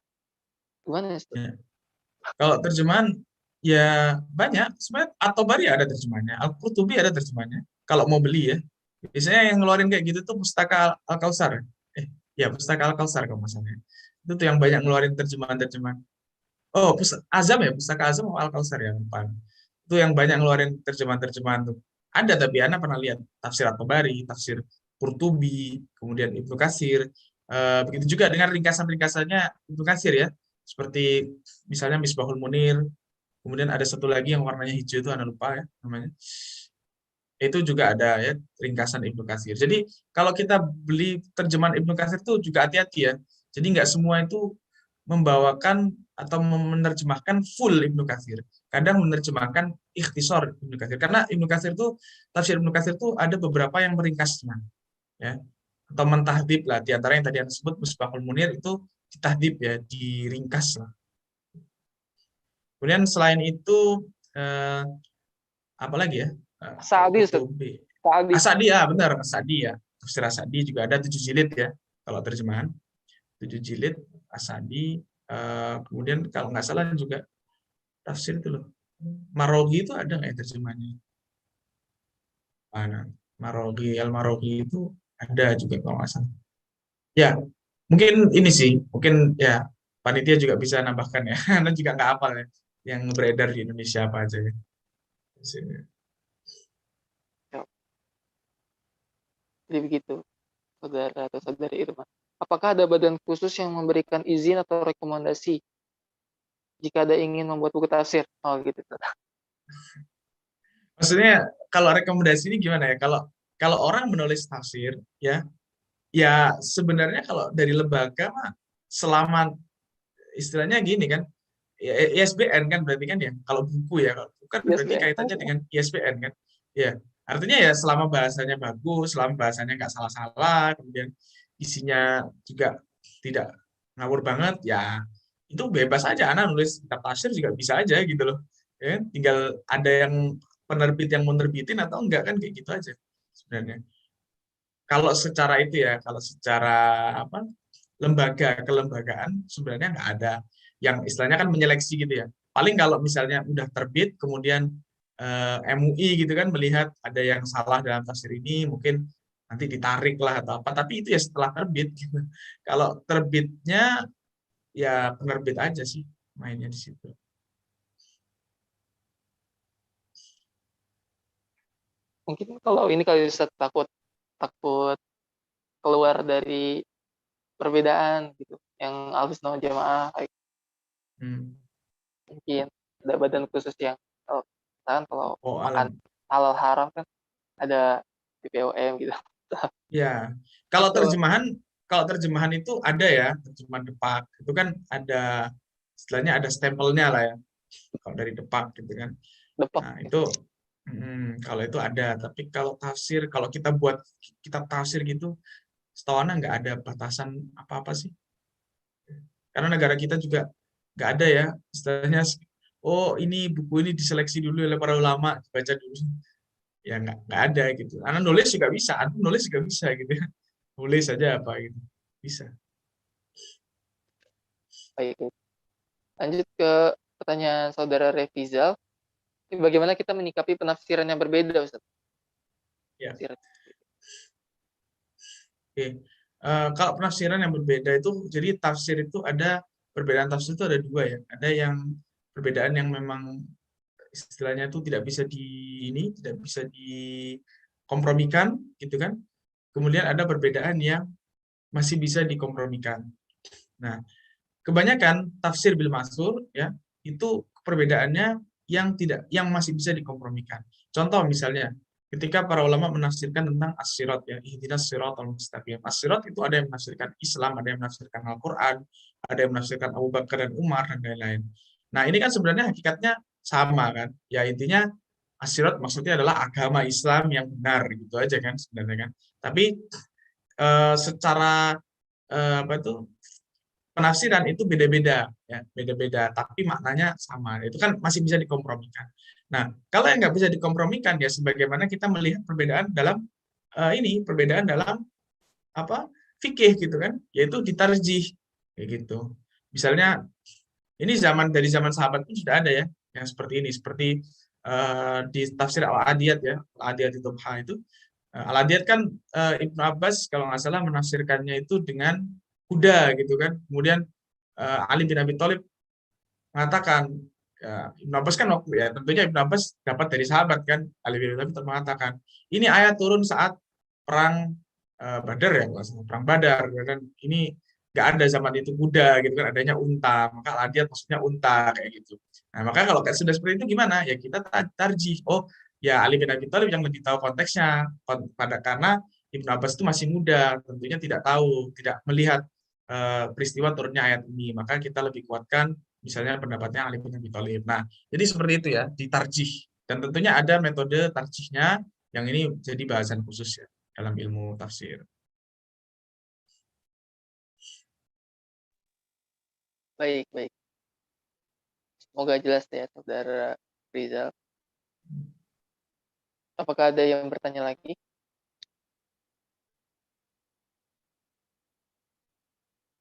Gimana Ustaz? Ya. Kalau terjemahan ya banyak. Sebenarnya At-Tabari ada terjemahannya, Al-Qurtubi ada terjemahannya. Kalau mau beli ya, biasanya yang ngeluarin kayak gitu tuh Pustaka Al-Kautsar. Ya Pustaka Al-Kautsar kalau masalahnya. Itu tuh yang banyak ngeluarin terjemahan-terjemahan. Oh, Azam ya, Pustaka Azam atau Al-Kautsar ya, lupa. Itu yang banyak ngeluarin terjemahan-terjemahan tuh. Ada, tapi Ana pernah lihat tafsir At-Tabari, tafsir Qurtubi, kemudian Ibnu Katsir. Begitu juga dengan ringkasan-ringkasannya Ibnu Katsir ya. Seperti misalnya Misbahul Munir, kemudian ada satu lagi yang warnanya hijau itu Ana lupa ya namanya. Itu juga ada ya ringkasan Ibnu Katsir. Jadi kalau kita beli terjemahan Ibnu Katsir itu juga hati-hati ya. Jadi nggak semua itu membawakan atau menerjemahkan full Ibnu Katsir. Kadang menerjemahkan ikhtisar Ibnu Katsir. Karena Ibnu Katsir itu, tafsir Ibnu Katsir itu ada beberapa yang meringkasnya. Ya. Atau mentahdib lah. Di antara yang tadi Anda sebut, Misbahul Munir itu ditahdib ya, diringkas lah. Kemudian selain itu, apa lagi ya? Sa'di Ustaz. Sa'di. Asadi ya, benar. Asadi ya. Tafsir Asadi juga ada 7 jilid ya. Kalau terjemahan. 7 jilid, Asadi. Kemudian kalau nggak salah juga tafsir itu loh. Marogi itu ada nggak ya terjemahannya? Mana? Marogi, Al-Marogi itu ada juga kalau nggak salah. Ya, mungkin ini sih. Mungkin ya, panitia juga bisa nambahkan ya. Karena juga nggak hafal ya. Yang beredar di Indonesia apa aja ya. Di sini. Jadi begitu, saudara atau saudari Irman. Apakah ada badan khusus yang memberikan izin atau rekomendasi jika ada ingin membuat buku tafsir? Oh gitu. Maksudnya kalau rekomendasi ini gimana ya? Kalau kalau orang menulis tafsir ya, ya sebenarnya kalau dari lembaga mah selama istilahnya gini kan, ISBN kan berarti kan ya. Kalau buku ya, kalau buku kan berarti ISBN. kaitannya dengan ISBN kan. Ya, artinya ya selama bahasanya bagus, selama bahasanya nggak salah-salah, kemudian isinya juga tidak ngawur banget, ya itu bebas aja. Anak nulis kitab tafsir juga bisa aja gitu loh. Ya, tinggal ada yang penerbit yang mau nerbitin atau enggak kan kayak gitu aja sebenarnya. Kalau secara itu ya, kalau secara apa lembaga kelembagaan sebenarnya nggak ada yang istilahnya kan menyeleksi gitu ya. Paling kalau misalnya udah terbit kemudian MUI gitu kan melihat ada yang salah dalam tafsir ini mungkin nanti ditarik lah atau apa. Tapi itu ya setelah terbit gitu. Kalau terbitnya ya penerbit aja sih mainnya di situ. Mungkin kalau ini kali Ustaz takut keluar dari perbedaan gitu. Yang Ahlus Sunnah Jamaah mungkin ada badan khusus yang kalau Oh, makan alam. halal haram kan ada BPOM gitu. Ya, kalau Atau terjemahan itu ada ya, terjemahan Depak. Itu kan ada istilahnya ada stempelnya lah ya. Kalau dari Depak gitu kan. Depok Nah, gitu. itu kalau itu ada, tapi kalau tafsir, kalau kita buat kitab tafsir gitu, setahu Ana nggak ada batasan apa-apa sih. Karena negara kita juga nggak ada ya, istilahnya, oh ini buku ini diseleksi dulu oleh para ulama, dibaca dulu. Ya nggak ada gitu. Anak nulis juga bisa, aku nulis juga bisa gitu ya. Nulis aja apa gitu. Bisa. Baik. Lanjut ke pertanyaan saudara Revizal. Bagaimana kita menyikapi penafsiran yang berbeda, Ustaz? Ya. Penafsiran. Oke. Kalau penafsiran yang berbeda itu, jadi tafsir itu ada, perbedaan tafsir itu ada dua ya. Ada yang perbedaan yang memang istilahnya itu tidak bisa dikompromikan gitu kan. Kemudian ada perbedaan yang masih bisa dikompromikan. Nah, kebanyakan tafsir bil ma'thur ya, itu perbedaannya yang masih bisa dikompromikan. Contoh misalnya, ketika para ulama menafsirkan tentang as-sirat ya, ihdinas siratal mustaqim. As-sirat itu ada yang menafsirkan Islam, ada yang menafsirkan Al-Qur'an, ada yang menafsirkan Abu Bakar dan Umar dan lain-lain. Nah, ini kan sebenarnya hakikatnya sama kan. Ya intinya as-sirat maksudnya adalah agama Islam yang benar gitu aja kan sebenarnya kan. Tapi secara apa itu penafsiran itu beda-beda ya, beda-beda tapi maknanya sama. Itu kan masih bisa dikompromikan. Nah, kalau yang nggak bisa dikompromikan ya sebagaimana kita melihat perbedaan dalam perbedaan dalam apa fikih gitu kan, yaitu ditarjih kayak gitu. Misalnya ini dari zaman sahabat pun sudah ada ya yang seperti ini, seperti di tafsir Al-Adiyat ya, Al-Adiyat itu Al-Adiyat kan Ibnu Abbas kalau nggak salah menafsirkannya itu dengan kuda gitu kan. Kemudian Ali bin Abi Thalib mengatakan, ya, Ibnu Abbas kan waktu ya tentunya Ibnu Abbas dapat dari sahabat kan, Ali bin Abi Thalib mengatakan ini ayat turun saat perang Badar ya, perang Badar dan ini nggak ada zaman itu kuda gitu kan, adanya unta, maka Al-Adiyat maksudnya unta kayak gitu. Nah maka kalau sudah seperti itu gimana ya, kita tarjih, oh ya Ali bin Abi Thalib yang lebih tahu konteksnya karena Ibnu Abbas itu masih muda, tentunya tidak tahu, tidak melihat peristiwa turunnya ayat ini, maka kita lebih kuatkan misalnya pendapatnya Ali bin Abi Thalib. Nah, jadi seperti itu ya, ditarjih. Dan tentunya ada metode tarjihnya yang ini jadi bahasan khusus ya dalam ilmu tafsir. Baik, baik. Semoga jelas ya, Saudara Rizal. Apakah ada yang bertanya lagi?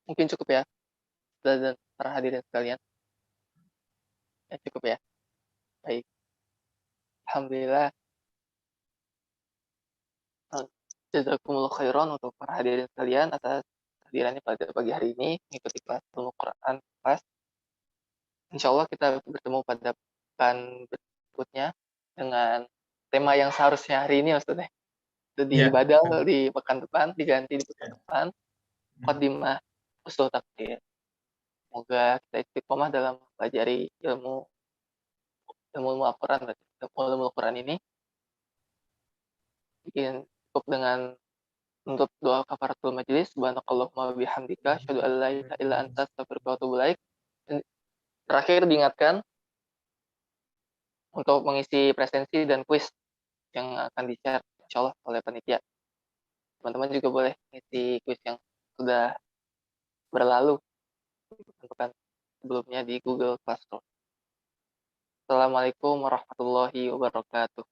Mungkin cukup ya, dan para hadirin sekalian. Ya, cukup ya. Baik. Alhamdulillah. Jazakumullah khairan untuk para hadirin sekalian atas hadirannya pada pagi hari ini mengikuti kelas ilmu Quran kelas. Insya Allah kita bertemu pada pekan berikutnya dengan tema yang seharusnya hari ini Ustaz. Itu di Ya. badal di pekan depan, diganti di pekan depan. Qadimah usul takdir. Semoga kita istiqomah dalam pelajari ilmu Al-Quran, ilmu Al-Quran ini. Mungkin cukup dengan untuk doa kafaratul majelis, subhanakallahumma bihamdika, asyhadu an la ilaha illa anta, astaghfiruka wa atubu ilaik. Terakhir diingatkan untuk mengisi presensi dan kuis yang akan di-share insyaallah oleh panitia. Teman-teman juga boleh mengisi kuis yang sudah berlalu di pekan sebelumnya di Google Classroom. Assalamualaikum warahmatullahi wabarakatuh.